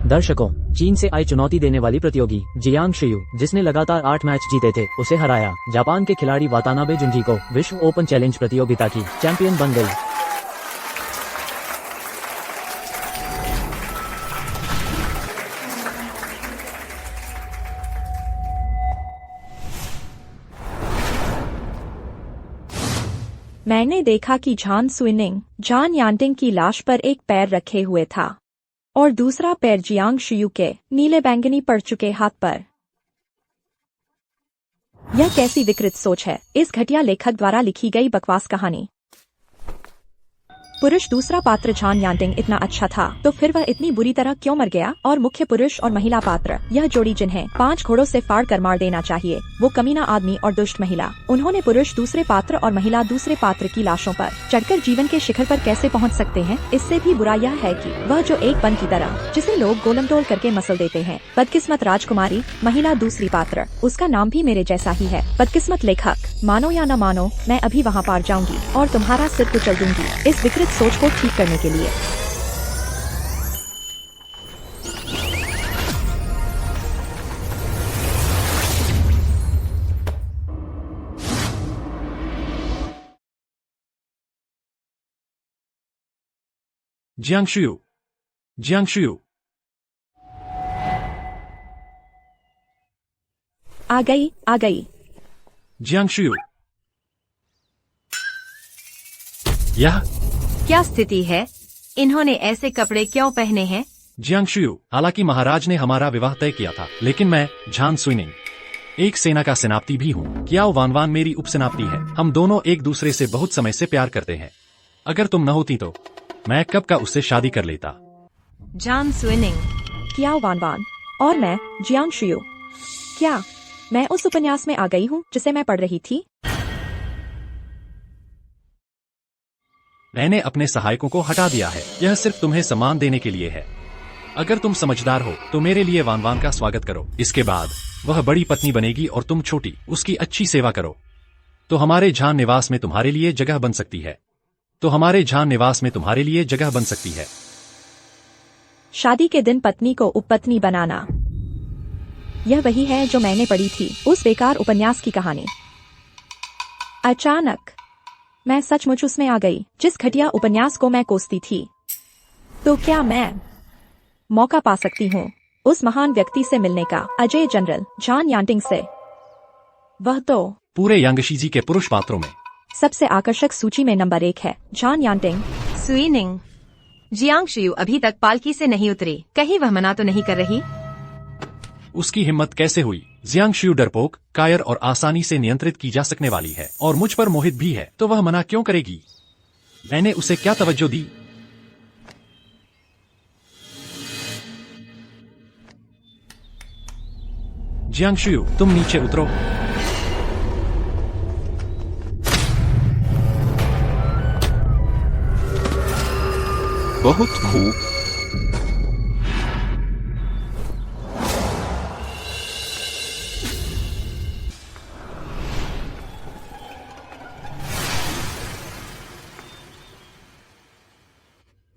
दर्शकों, चीन से आई चुनौती देने वाली प्रतियोगी जियांग शियू, जिसने लगातार 8 मैच जीते थे, उसे हराया। जापान के खिलाड़ी वातानाबे जुंजी विश्व ओपन चैलेंज प्रतियोगिता की चैंपियन बन गई। मैंने देखा कि झान सुइनिंग जान यांटिंग की लाश पर एक पैर रखे हुए था और दूसरा पैर जियांग शियू के नीले बैंगनी पड़ चुके हाथ पर। यह कैसी विकृत सोच है। इस घटिया लेखक द्वारा लिखी गई बकवास कहानी। पुरुष दूसरा पात्र झान यांटिंग इतना अच्छा था तो फिर वह इतनी बुरी तरह क्यों मर गया। और मुख्य पुरुष और महिला पात्र, यह जोड़ी जिन्हें 5 घोड़ों से फाड़ कर मार देना चाहिए, वो कमीना आदमी और दुष्ट महिला, उन्होंने पुरुष दूसरे पात्र और महिला दूसरे पात्र की लाशों पर चढ़कर जीवन के शिखर पर कैसे पहुंच सकते हैं। इससे भी बुरा यह है कि वह जो एक बन की तरह जिसे लोग गोलमटोल करके मसल देते हैं, बदकिस्मत राजकुमारी महिला दूसरी पात्र, उसका नाम भी मेरे जैसा ही है, बदकिस्मत लेखक। मानो या न मानो, मैं अभी वहाँ पार जाऊंगी और तुम्हारा सिर कुचल दूंगी इस विकृत सोच को ठीक करने के लिए। Jiang शियू, Jiang शियू। आ गई, आ गई। जियांग शियू। यह क्या स्थिति है? इन्होंने ऐसे कपड़े क्यों पहने हैं? जियांग शियू, हालांकि महाराज ने हमारा विवाह तय किया था, लेकिन मैं झान सुइनिंग एक सेना का सेनापति भी हूँ। कियाओ वानवान मेरी उपसेनापति है। हम दोनों एक दूसरे से बहुत समय से प्यार करते हैं। अगर तुम न होती तो मैं कब का उससे शादी कर लेता। झान सुइनिंग, कियाओ वानवान और मैं जियांग शियू। क्या मैं उस उपन्यास में आ गई हूँ जिसे मैं पढ़ रही थी? मैंने अपने सहायकों को हटा दिया है। यह सिर्फ तुम्हें सम्मान देने के लिए है। अगर तुम समझदार हो तो मेरे लिए वानवान का स्वागत करो। इसके बाद वह बड़ी पत्नी बनेगी और तुम छोटी, उसकी अच्छी सेवा करो तो हमारे झान निवास में तुम्हारे लिए जगह बन सकती है। तो हमारे झान निवास में तुम्हारे लिए जगह बन सकती है। शादी के दिन पत्नी को उपपत्नी बनाना, यह वही है जो मैंने पढ़ी थी, उस बेकार उपन्यास की कहानी। अचानक मैं सचमुच उसमें आ गई जिस घटिया उपन्यास को मैं कोसती थी। तो क्या मैं मौका पा सकती हूँ उस महान व्यक्ति से मिलने का, अजय जनरल झान यांटिंग से? वह तो पूरे यांगशीजी के पुरुष पात्रों में सबसे आकर्षक सूची में नंबर 1 है। झान यांटिंग। सुइनिंग, जियांग शियू अभी तक पालकी से नहीं उतरी, कहीं वह मना तो नहीं कर रही? उसकी हिम्मत कैसे हुई? जियांग शियू डरपोक, कायर और आसानी से नियंत्रित की जा सकने वाली है और मुझ पर मोहित भी है, तो वह मना क्यों करेगी? मैंने उसे क्या तवज्जो दी? जियांग शियू, तुम नीचे उतरो। बहुत खूब।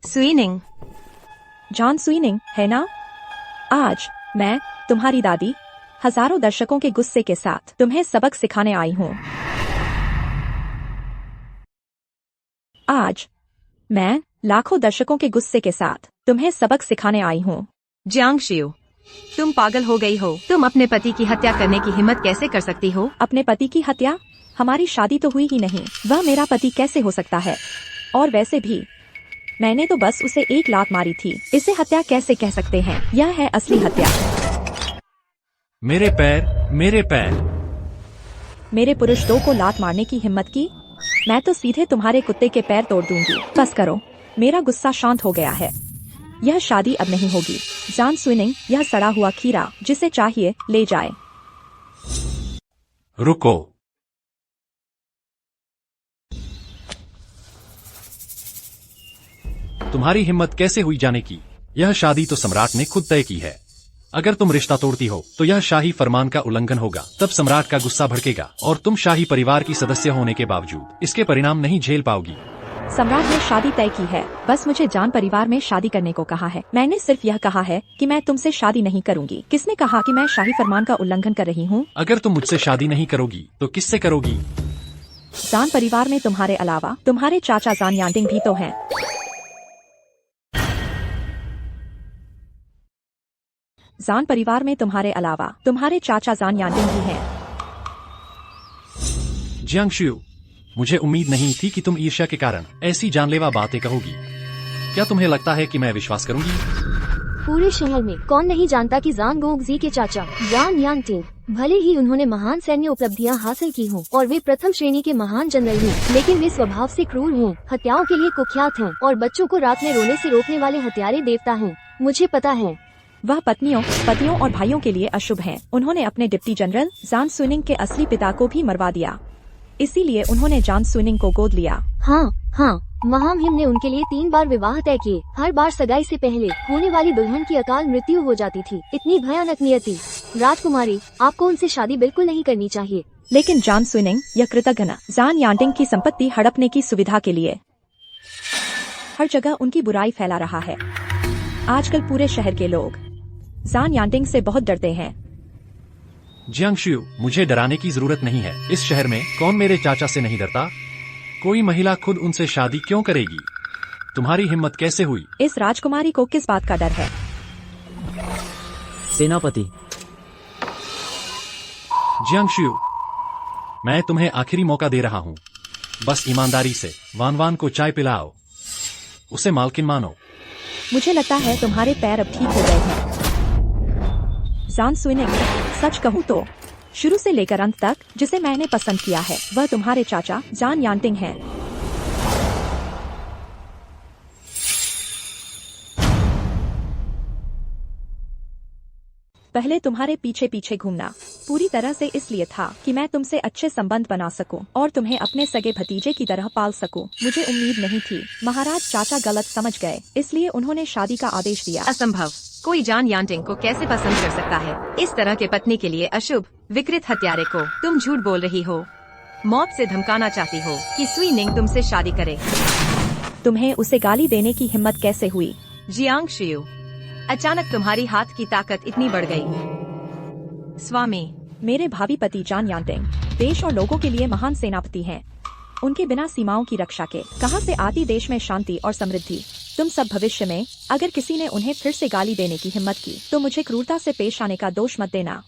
सुइनिंग, झान सुइनिंग है ना? आज मैं, तुम्हारी दादी, हजारों दर्शकों के गुस्से के साथ तुम्हें सबक सिखाने आई हूँ। आज मैं लाखों दर्शकों के गुस्से के साथ तुम्हें सबक सिखाने आई हूँ। जियांग शियू, तुम पागल हो गई हो। तुम अपने पति की हत्या करने की हिम्मत कैसे कर सकती हो? अपने पति की हत्या? हमारी शादी तो हुई ही नहीं, वह मेरा पति कैसे हो सकता है? और वैसे भी मैंने तो बस उसे 1 लात मारी थी, इसे हत्या कैसे कह सकते हैं? यह है असली हत्या। मेरे पैर, मेरे पैर। मेरे पुरुष 2 को लात मारने की हिम्मत की? मैं तो सीधे तुम्हारे कुत्ते के पैर तोड़ दूंगी। बस करो, मेरा गुस्सा शांत हो गया है। यह शादी अब नहीं होगी। झान सुइनिंग, यह सड़ा हुआ खीरा जिसे चाहिए ले जाए। रुको। तुम्हारी हिम्मत कैसे हुई जाने की? यह शादी तो सम्राट ने खुद तय की है। अगर तुम रिश्ता तोड़ती हो तो यह शाही फरमान का उल्लंघन होगा। तब सम्राट का गुस्सा भड़केगा और तुम शाही परिवार की सदस्य होने के बावजूद इसके परिणाम नहीं झेल पाओगी। सम्राट ने शादी तय की है। बस मुझे जान परिवार में शादी करने को कहा है। मैंने सिर्फ यह कहा है कि मैं तुमसे शादी नहीं करूंगी। किसने कहा कि मैं शाही फरमान का उल्लंघन कर रही हूँ? अगर तुम मुझसे शादी नहीं करोगी तो किससे करोगी? जान परिवार में तुम्हारे अलावा तुम्हारे चाचा जान यांटिंग भी तो हैं। जान परिवार में तुम्हारे अलावा तुम्हारे चाचा जान यांटिंग भी हैं। जियांगशु, मुझे उम्मीद नहीं थी कि तुम ईर्ष्या के कारण ऐसी जानलेवा बातें कहोगी। क्या तुम्हें लगता है कि मैं विश्वास करूंगी? पूरे शहर में कौन नहीं जानता कि जान गोंगजी के चाचा जान यांटिंग, भले ही उन्होंने महान सैन्य उपलब्धियां हासिल की हों और वे प्रथम श्रेणी के महान जनरल हों, लेकिन वे स्वभाव से क्रूर हों, हत्याओं के लिए कुख्यात हों और बच्चों को रात में रोने से रोकने वाले हत्यारे देवता हों। मुझे पता है वह पतियों और भाइयों के लिए अशुभ हैं। उन्होंने अपने डिप्टी जनरल जान सुनिंग के असली पिता को भी मरवा दिया, इसीलिए उन्होंने जान सुनिंग को गोद लिया। हाँ, महाम हिम ने उनके लिए 3 बार विवाह तय किए। हर बार सगाई से पहले होने वाली दुल्हन की अकाल मृत्यु हो जाती थी। इतनी भयानक नियति। राजकुमारी, आपको उनसे शादी बिल्कुल नहीं करनी चाहिए। लेकिन जान सुनिंग यह कृतघ्न जान यांटिंग की संपत्ति हड़पने की सुविधा के लिए हर जगह उनकी बुराई फैला रहा है। आजकल पूरे शहर के लोग जान यांटिंग से बहुत डरते हैं। जियांगशु, मुझे डराने की जरूरत नहीं है। इस शहर में कौन मेरे चाचा से नहीं डरता? कोई महिला खुद उनसे शादी क्यों करेगी? तुम्हारी हिम्मत कैसे हुई? इस राजकुमारी को किस बात का डर है? सेनापति। जियांगशु, मैं तुम्हें आखिरी मौका दे रहा हूँ। बस ईमानदारी से वान वान को चाय पिलाओ, उसे मालकिन मानो। मुझे लगता है तुम्हारे पैर अब ठीक हो गए हैं। जान सुनिंग, सच कहूँ तो शुरू से लेकर अंत तक जिसे मैंने पसंद किया है वह तुम्हारे चाचा जान यांटिंग है। पहले तुम्हारे पीछे पीछे घूमना पूरी तरह से इसलिए था कि मैं तुमसे अच्छे संबंध बना सकूं और तुम्हें अपने सगे भतीजे की तरह पाल सकूं। मुझे उम्मीद नहीं थी। महाराज चाचा गलत समझ गए, इसलिए उन्होंने शादी का आदेश दिया। असंभव। कोई जान यांटिंग को कैसे पसंद कर सकता है? इस तरह के पत्नी के लिए अशुभ विकृत हत्यारे को तुम झूठ बोल रही हो। मौत से धमकाना चाहती हो कि सुइनिंग तुमसे शादी करे। तुम्हें उसे गाली देने की हिम्मत कैसे हुई? जियांगशु, अचानक तुम्हारी हाथ की ताकत इतनी बढ़ गई। स्वामी, मेरे भावी पति जान यांटिंग देश और लोगों के लिए महान सेनापति हैं। उनके बिना सीमाओं की रक्षा के कहां से आती देश में शांति और समृद्धि? तुम सब भविष्य में अगर किसी ने उन्हें फिर से गाली देने की हिम्मत की तो मुझे क्रूरता से पेश आने का दोष मत देना।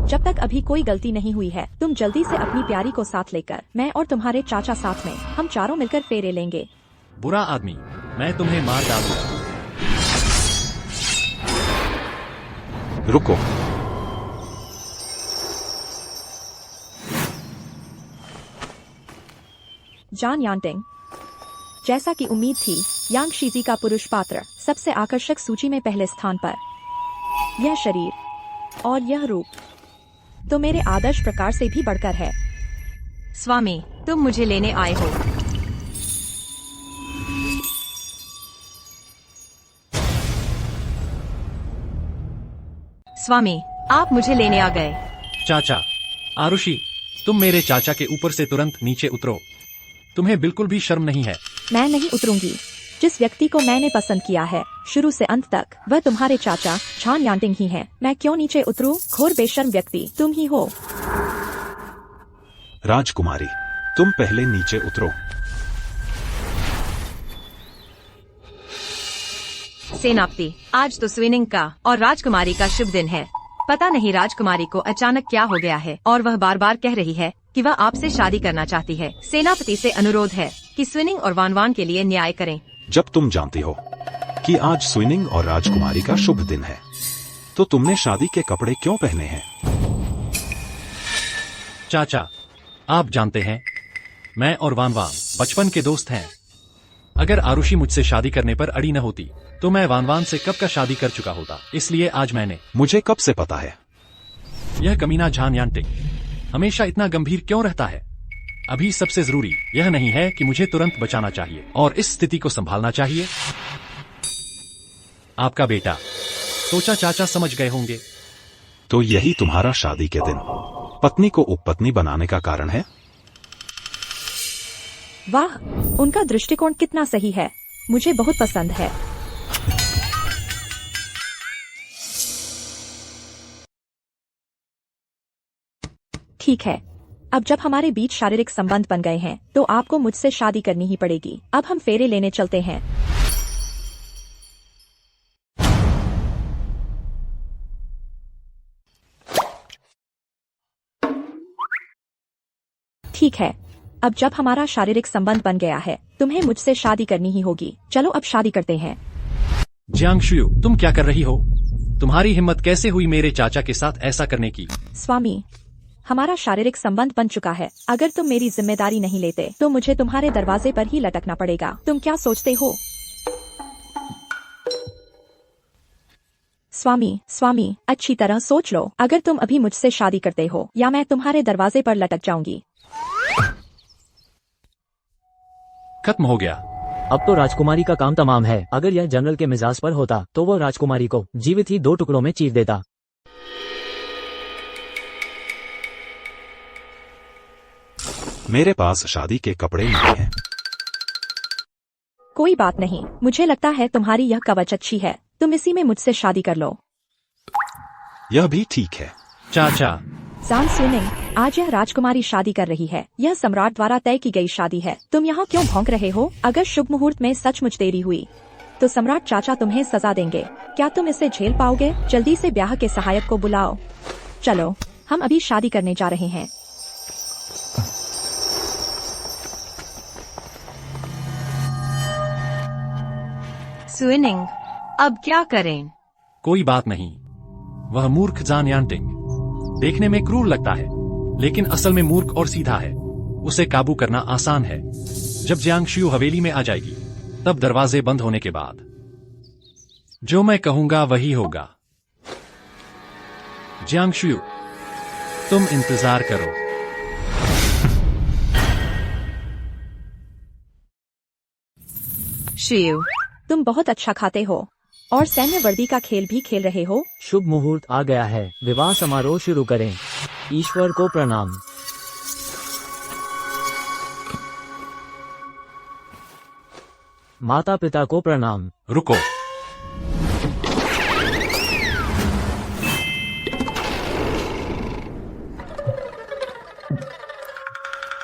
जब तक अभी कोई गलती नहीं हुई है, तुम जल्दी से अपनी प्यारी को साथ लेकर मैं और तुम्हारे चाचा साथ में हम चारों मिलकर फेरे लेंगे। बुरा आदमी, मैं तुम्हें मार डालूंगा। रुको। जान यांटिंग, जैसा कि उम्मीद थी, यांग शीजी का पुरुष पात्र सबसे आकर्षक सूची में पहले स्थान पर। यह शरीर और यह रूप तो मेरे आदर्श प्रकार से भी बढ़कर है। स्वामी, तुम मुझे लेने आए हो। स्वामी, आप मुझे लेने आ गए। चाचा, आरुषि, तुम मेरे चाचा के ऊपर से तुरंत नीचे उतरो। तुम्हें बिल्कुल भी शर्म नहीं है? मैं नहीं उतरूंगी। जिस व्यक्ति को मैंने पसंद किया है शुरू से अंत तक वह तुम्हारे चाचा जान यांटिंग ही है। मैं क्यों नीचे उतरूं? घोर बेशर्म व्यक्ति तुम ही हो। राजकुमारी, तुम पहले नीचे उतरो। सेनापति, आज तो स्विनिंग का और राजकुमारी का शुभ दिन है। पता नहीं राजकुमारी को अचानक क्या हो गया है और वह बार बार कह रही है कि वह आपसे शादी करना चाहती है। सेनापति से अनुरोध है कि स्विनिंग और वानवान के लिए न्याय करें। जब तुम जानती हो कि आज स्विनिंग और राजकुमारी का शुभ दिन है, तो तुमने शादी के कपड़े क्यों पहने हैं? चाचा, आप जानते हैं, मैं और वानवान बचपन के दोस्त हैं। अगर आरुषि मुझसे शादी करने पर अड़ी न होती तो मैं वानवान से कब का शादी कर चुका होता। इसलिए आज मैंने। मुझे कब से पता है? यह कमीना जान यांटिंग हमेशा इतना गंभीर क्यों रहता है? अभी सबसे जरूरी यह नहीं है कि मुझे तुरंत बचाना चाहिए और इस स्थिति को संभालना चाहिए। आपका बेटा। सोचा चाचा समझ गए होंगे। तो यही तुम्हारा शादी के दिन पत्नी को उपपत्नी बनाने का कारण है? वाह, उनका दृष्टिकोण कितना सही है, मुझे बहुत पसंद है। ठीक है, अब जब हमारे बीच शारीरिक संबंध बन गए हैं तो आपको मुझसे शादी करनी ही पड़ेगी। अब हम फेरे लेने चलते हैं। ठीक है, अब जब हमारा शारीरिक संबंध बन गया है तुम्हें मुझसे शादी करनी ही होगी। चलो अब शादी करते हैं। जियांगशुयु, तुम क्या कर रही हो? तुम्हारी हिम्मत कैसे हुई मेरे चाचा के साथ ऐसा करने की? स्वामी, हमारा शारीरिक संबंध बन चुका है। अगर तुम मेरी जिम्मेदारी नहीं लेते तो मुझे तुम्हारे दरवाजे पर ही लटकना पड़ेगा। तुम क्या सोचते हो? स्वामी, अच्छी तरह सोच लो। अगर तुम अभी मुझसे शादी करते हो या मैं तुम्हारे दरवाजे पर लटक जाऊंगी। खत्म हो गया। अब तो राजकुमारी का काम तमाम है। अगर यह जनरल के मिजाज पर होता तो वो राजकुमारी को जीवित ही 2 टुकड़ों में चीर देता। मेरे पास शादी के कपड़े नहीं हैं। कोई बात नहीं, मुझे लगता है तुम्हारी यह कवच अच्छी है। तुम इसी में मुझसे शादी कर लो। यह भी ठीक है। चाचा, जान सुनिंग, आज यह राजकुमारी शादी कर रही है। यह सम्राट द्वारा तय की गई शादी है। तुम यहाँ क्यों भौंक रहे हो? अगर शुभ मुहूर्त में सचमुच देरी हुई तो सम्राट चाचा तुम्हें सजा देंगे। क्या तुम इसे झेल पाओगे? जल्दी से ब्याह के सहायक को बुलाओ। चलो, हम अभी शादी करने जा रहे हैं। सुइनिंग, अब क्या करें? कोई बात नहीं। वह मूर्ख जान यांटिंग देखने में क्रूर लगता है, लेकिन असल में मूर्ख और सीधा है। उसे काबू करना आसान है। जब जियांगशुयु हवेली में आ जाएगी तब दरवाजे बंद होने के बाद जो मैं कहूंगा वही होगा। जियांगशुयु, तुम इंतजार करो। शियु, तुम बहुत अच्छा खाते हो और सैन्य वर्दी का खेल भी खेल रहे हो। शुभ मुहूर्त आ गया है। विवाह समारोह शुरू करें। ईश्वर को प्रणाम। माता पिता को प्रणाम। रुको।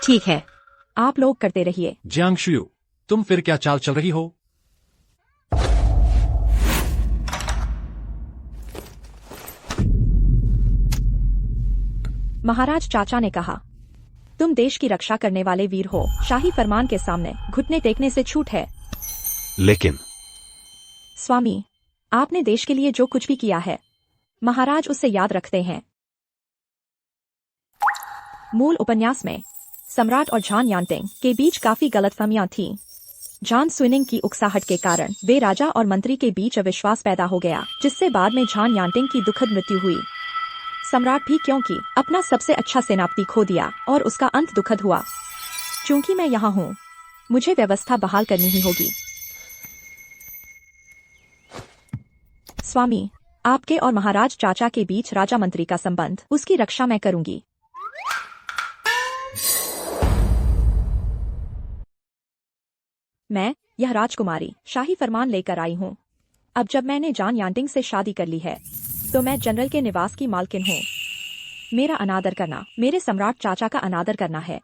ठीक है, आप लोग करते रहिए। जियांगशुयु, तुम फिर क्या चाल चल रही हो? महाराज चाचा ने कहा, तुम देश की रक्षा करने वाले वीर हो। शाही फरमान के सामने घुटने टेकने से छूट है। लेकिन स्वामी, आपने देश के लिए जो कुछ भी किया है महाराज उसे याद रखते हैं। मूल उपन्यास में सम्राट और झान यांटिंग के बीच काफी गलतफहमियां थीं। झान सुइनिंग की उकसाहट के कारण वे राजा और मंत्री के बीच अविश्वास पैदा हो गया, जिससे बाद में झान यांटिंग की दुखद मृत्यु हुई। सम्राट भी क्योंकि अपना सबसे अच्छा सेनापति खो दिया और उसका अंत दुखद हुआ। चूंकि मैं यहाँ हूँ, मुझे व्यवस्था बहाल करनी ही होगी। स्वामी, आपके और महाराज चाचा के बीच राजा मंत्री का संबंध, उसकी रक्षा मैं करूंगी। मैं, यह राजकुमारी, शाही फरमान लेकर आई हूँ। अब जब मैंने जान यांटिंग से शादी कर ली है तो मैं जनरल के निवास की मालकिन हूँ। मेरा अनादर करना मेरे सम्राट चाचा का अनादर करना है।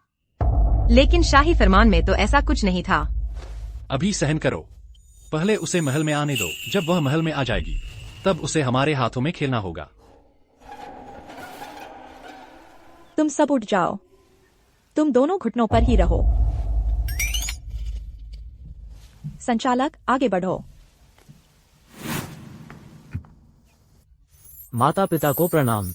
लेकिन शाही फरमान में तो ऐसा कुछ नहीं था। अभी सहन करो। पहले उसे महल में आने दो। जब वह महल में आ जाएगी तब उसे हमारे हाथों में खेलना होगा। तुम सब उठ जाओ। तुम दोनों घुटनों पर ही रहो। संचालक, आगे बढ़ो। माता पिता को प्रणाम।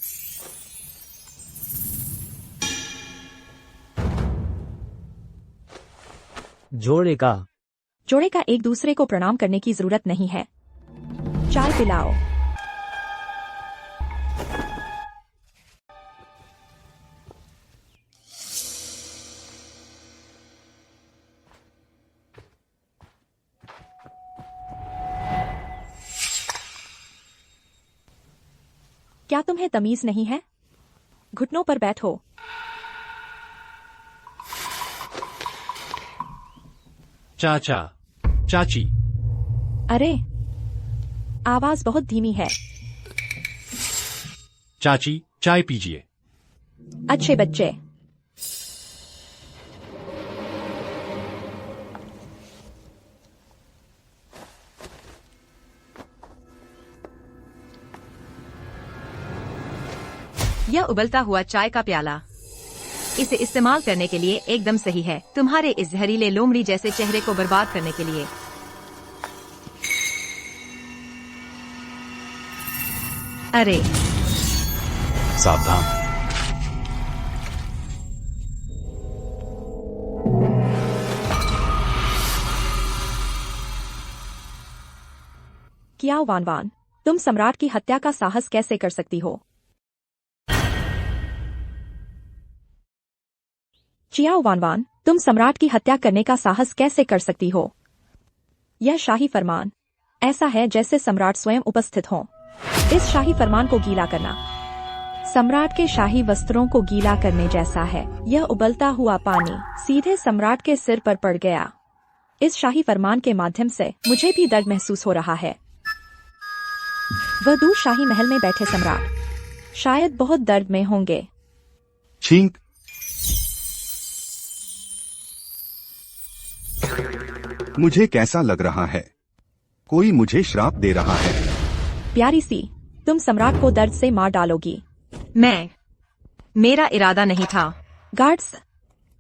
जोड़े का एक दूसरे को प्रणाम करने की जरूरत नहीं है। चाय पिलाओ। क्या तुम्हें तमीज नहीं है? घुटनों पर बैठो। चाचा, चाची। अरे, आवाज बहुत धीमी है। चाची, चाय पीजिए। अच्छे बच्चे। यह उबलता हुआ चाय का प्याला इसे इस्तेमाल करने के लिए एकदम सही है, तुम्हारे इस जहरीले लोमड़ी जैसे चेहरे को बर्बाद करने के लिए। अरे सावधान। क्या वान वान, तुम सम्राट की हत्या का साहस कैसे कर सकती हो? चियाओ वान वान, तुम सम्राट की हत्या करने का साहस कैसे कर सकती हो? यह शाही फरमान ऐसा है जैसे सम्राट स्वयं उपस्थित हो। इस शाही फरमान को गीला करना सम्राट के शाही वस्त्रों को गीला करने जैसा है। यह उबलता हुआ पानी सीधे सम्राट के सिर पर पड़ गया। इस शाही फरमान के माध्यम से मुझे भी दर्द महसूस हो रहा है। वह दूर शाही महल में बैठे सम्राट शायद बहुत दर्द में होंगे। छींक। मुझे कैसा लग रहा है? कोई मुझे श्राप दे रहा है। प्यारी सी, तुम सम्राट को दर्द से मार डालोगी। मेरा इरादा नहीं था। गार्ड्स,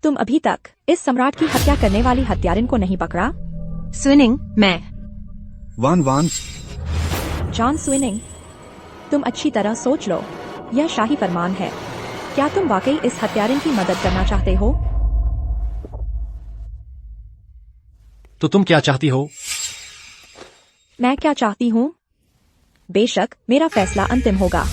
तुम अभी तक इस सम्राट की हत्या करने वाली हत्यारिन को नहीं पकड़ा? स्विनिंग, मैं वान वान, जॉन स्विनिंग, तुम अच्छी तरह सोच लो। यह शाही फरमान है। क्या तुम वाकई इस हत्यारिन की मदद करना चाहते हो? तो तुम क्या चाहती हो? मैं क्या चाहती हूँ? बेशक मेरा फैसला अंतिम होगा।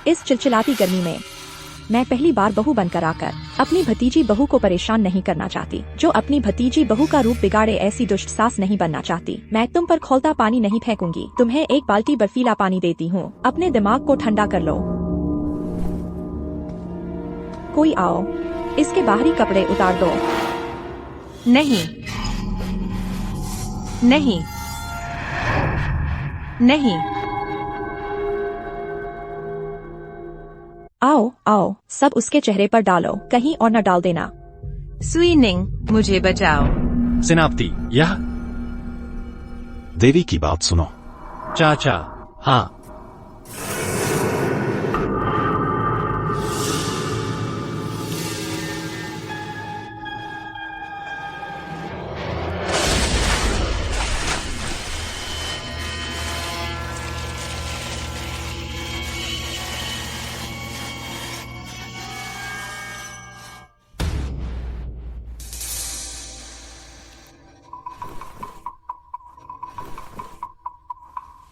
इस चिलचिलाती गर्मी में मैं पहली बार बहू बनकर आकर अपनी भतीजी बहू को परेशान नहीं करना चाहती, जो अपनी भतीजी बहू का रूप बिगाड़े ऐसी दुष्ट सास नहीं बनना चाहती। मैं तुम पर खौलता पानी नहीं फेंकूंगी। तुम्हें एक बाल्टी बर्फीला पानी देती हूँ। अपने दिमाग को ठंडा कर लो। कोई आओ, इसके बाहरी कपड़े उतार दो। नहीं, नहीं, नहीं। आओ आओ, सब उसके चेहरे पर डालो, कहीं और न डाल देना। स्विनिंग, मुझे बचाओ। सेनापति, यह देवी की बात सुनो। चाचा। हाँ,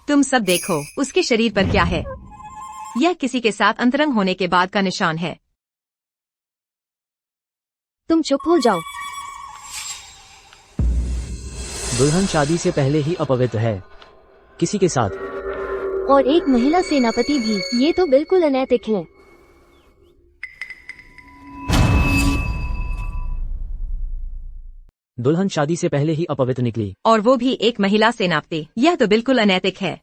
तुम सब देखो उसके शरीर पर क्या है। यह किसी के साथ अंतरंग होने के बाद का निशान है। तुम चुप हो जाओ। दुल्हन शादी से पहले ही अपवित्र है किसी के साथ। और एक महिला सेनापति भी। ये तो बिल्कुल अनैतिक है। दुल्हन शादी से पहले ही अपवित्र निकली। और वो भी एक महिला सेनापति। यह तो बिल्कुल अनैतिक है।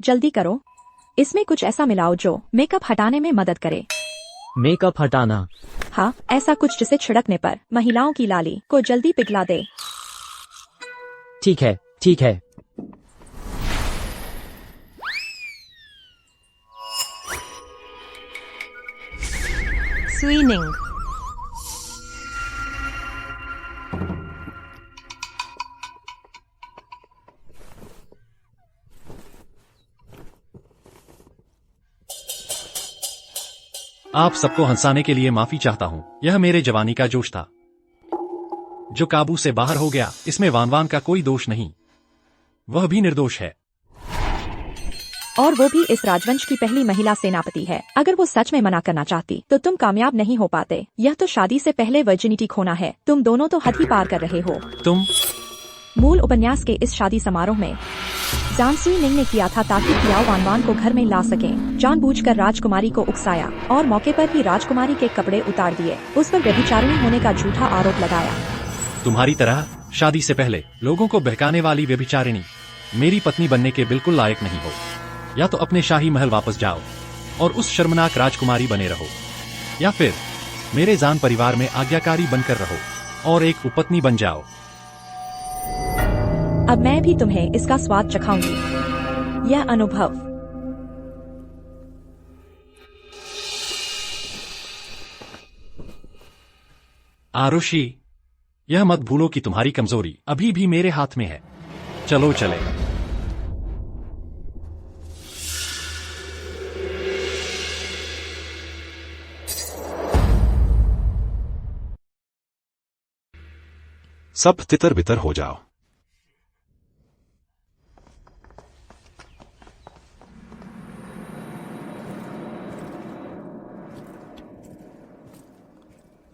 जल्दी करो, इसमें कुछ ऐसा मिलाओ जो मेकअप हटाने में मदद करे। मेकअप हटाना? हाँ, ऐसा कुछ जिसे छिड़कने पर महिलाओं की लाली को जल्दी पिघला दे। ठीक है, ठीक है। स्विनिंग। आप सबको हंसाने के लिए माफी चाहता हूँ। यह मेरे जवानी का जोश था जो काबू से बाहर हो गया। इसमें वान वान का कोई दोष नहीं, वह भी निर्दोष है। और वो भी इस राजवंश की पहली महिला सेनापति है। अगर वो सच में मना करना चाहती तो तुम कामयाब नहीं हो पाते। यह तो शादी से पहले वर्जिनिटी खोना है। तुम दोनों तो हद ही पार कर रहे हो। तुम मूल उपन्यास के इस शादी समारोह में जान सुइनिंग ने किया था ताकि कियाओ वानवान को घर में ला सकें। जानबूझकर राजकुमारी को उकसाया और मौके पर ही राजकुमारी के कपड़े उतार दिए। उस पर व्यभिचारिणी होने का झूठा आरोप लगाया। तुम्हारी तरह शादी से पहले लोगों को बहकाने वाली व्यभिचारिणी मेरी पत्नी बनने के बिल्कुल लायक नहीं हो। या तो अपने शाही महल वापस जाओ और उस शर्मनाक राजकुमारी बने रहो, या फिर मेरे जान परिवार में आज्ञाकारी बनकर रहो और एक उपपत्नी बन जाओ। अब मैं भी तुम्हें इसका स्वाद चखाऊंगी। यह अनुभव आरुषि, यह मत भूलो कि तुम्हारी कमजोरी अभी भी मेरे हाथ में है। चलो चले। सब तितर बितर हो जाओ।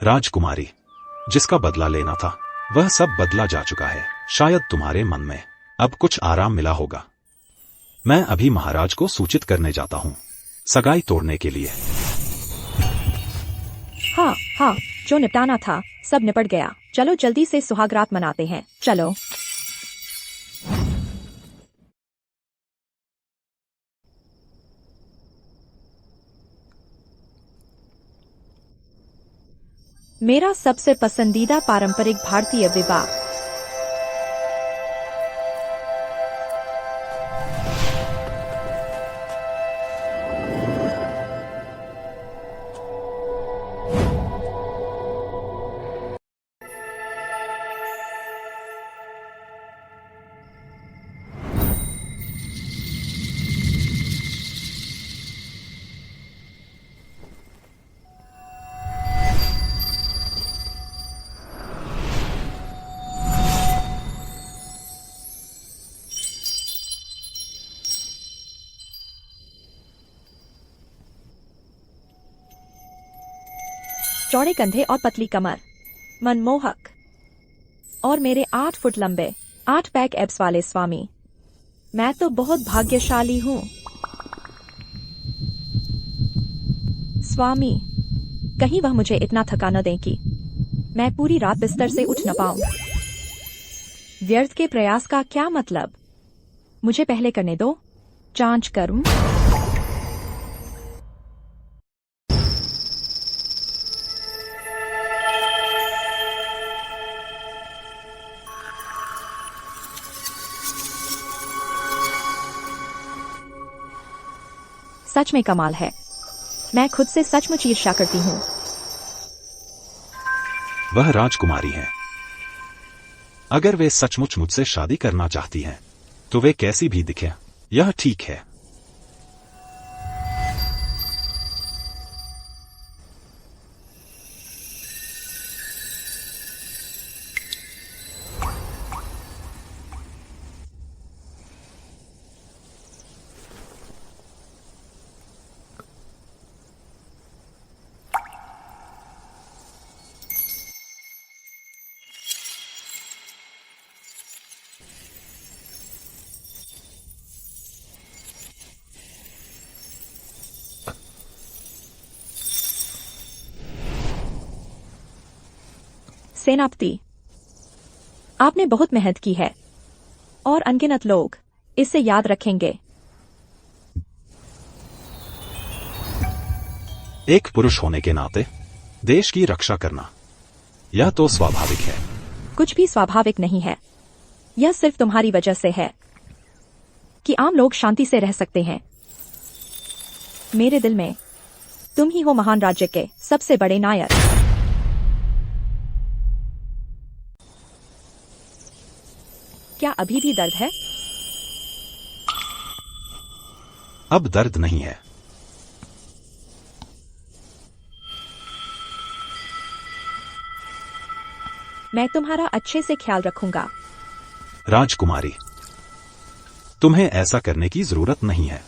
राजकुमारी, जिसका बदला लेना था वह सब बदला जा चुका है। शायद तुम्हारे मन में अब कुछ आराम मिला होगा। मैं अभी महाराज को सूचित करने जाता हूँ सगाई तोड़ने के लिए। हाँ हाँ, जो निपटाना था सब निपट गया। चलो जल्दी से सुहागरात मनाते हैं। चलो। मेरा सबसे पसंदीदा पारंपरिक भारतीय विवाह। चौड़े कंधे और पतली कमर, मनमोहक, और मेरे 8 फुट लंबे 8 पैक एब्स वाले स्वामी। मैं तो बहुत भाग्यशाली हूँ। स्वामी, कहीं वह मुझे इतना थका न दें कि मैं पूरी रात बिस्तर से उठ न पाऊं। व्यर्थ के प्रयास का क्या मतलब? मुझे पहले करने दो, जांच करूं। सच में कमाल है। मैं खुद से सचमुच ईर्ष्या करती हूँ। वह राजकुमारी हैं। अगर वे सचमुच मुझसे शादी करना चाहती हैं तो वे कैसी भी दिखें, यह ठीक है। सेनापति, आपने बहुत मेहनत की है और अनगिनत लोग इसे याद रखेंगे। एक पुरुष होने के नाते देश की रक्षा करना, यह तो स्वाभाविक है। कुछ भी स्वाभाविक नहीं है। यह सिर्फ तुम्हारी वजह से है कि आम लोग शांति से रह सकते हैं। मेरे दिल में तुम ही हो महान राज्य के सबसे बड़े नायक। क्या अभी भी दर्द है? अब दर्द नहीं है। मैं तुम्हारा अच्छे से ख्याल रखूंगा। राजकुमारी, तुम्हें ऐसा करने की जरूरत नहीं है।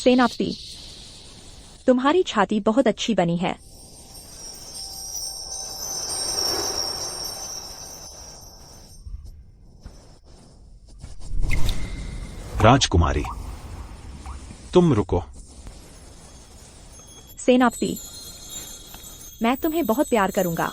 सेनापति, तुम्हारी छाती बहुत अच्छी बनी है। राजकुमारी, तुम रुको। सेनापति, मैं तुम्हें बहुत प्यार करूंगा।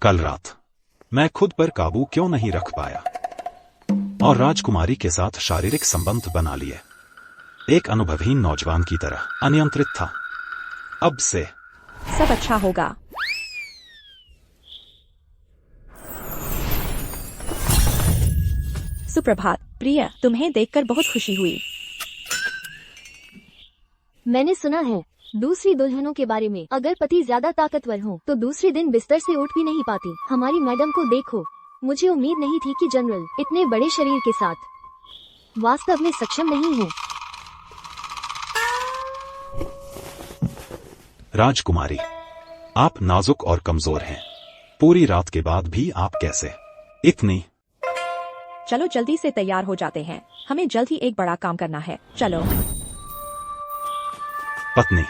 कल रात मैं खुद पर काबू क्यों नहीं रख पाया और राजकुमारी के साथ शारीरिक संबंध बना लिए। एक अनुभवहीन नौजवान की तरह अनियंत्रित था। अब से सब अच्छा होगा। सुप्रभात प्रिय, तुम्हें देखकर बहुत खुशी हुई। मैंने सुना है दूसरी दुल्हनों के बारे में, अगर पति ज्यादा ताकतवर हो तो दूसरे दिन बिस्तर से उठ भी नहीं पाती। हमारी मैडम को देखो, मुझे उम्मीद नहीं थी कि जनरल इतने बड़े शरीर के साथ वास्तव में सक्षम नहीं हो। राजकुमारी, आप नाजुक और कमजोर हैं। पूरी रात के बाद भी आप कैसे इतनी। चलो जल्दी से तैयार हो जाते हैं, हमें जल्द ही एक बड़ा काम करना है। चलो। पत्नी,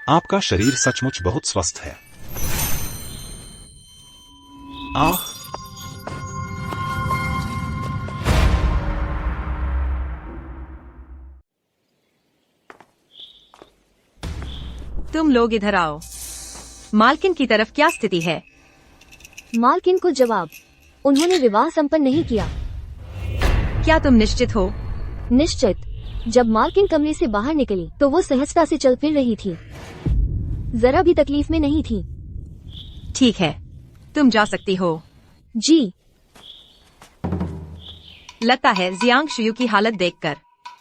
आपका शरीर सचमुच बहुत स्वस्थ है। आह, तुम लोग इधर आओ। मालकिन की तरफ क्या स्थिति है? मालकिन को जवाब, उन्होंने विवाह संपन्न नहीं किया। क्या तुम निश्चित हो? निश्चित। जब मालकिन कमरे से बाहर निकली तो वो सहजता से चल फिर रही थी, जरा भी तकलीफ में नहीं थी। ठीक है, तुम जा सकती हो। जी। लगता है जियांग शुयू की हालत देखकर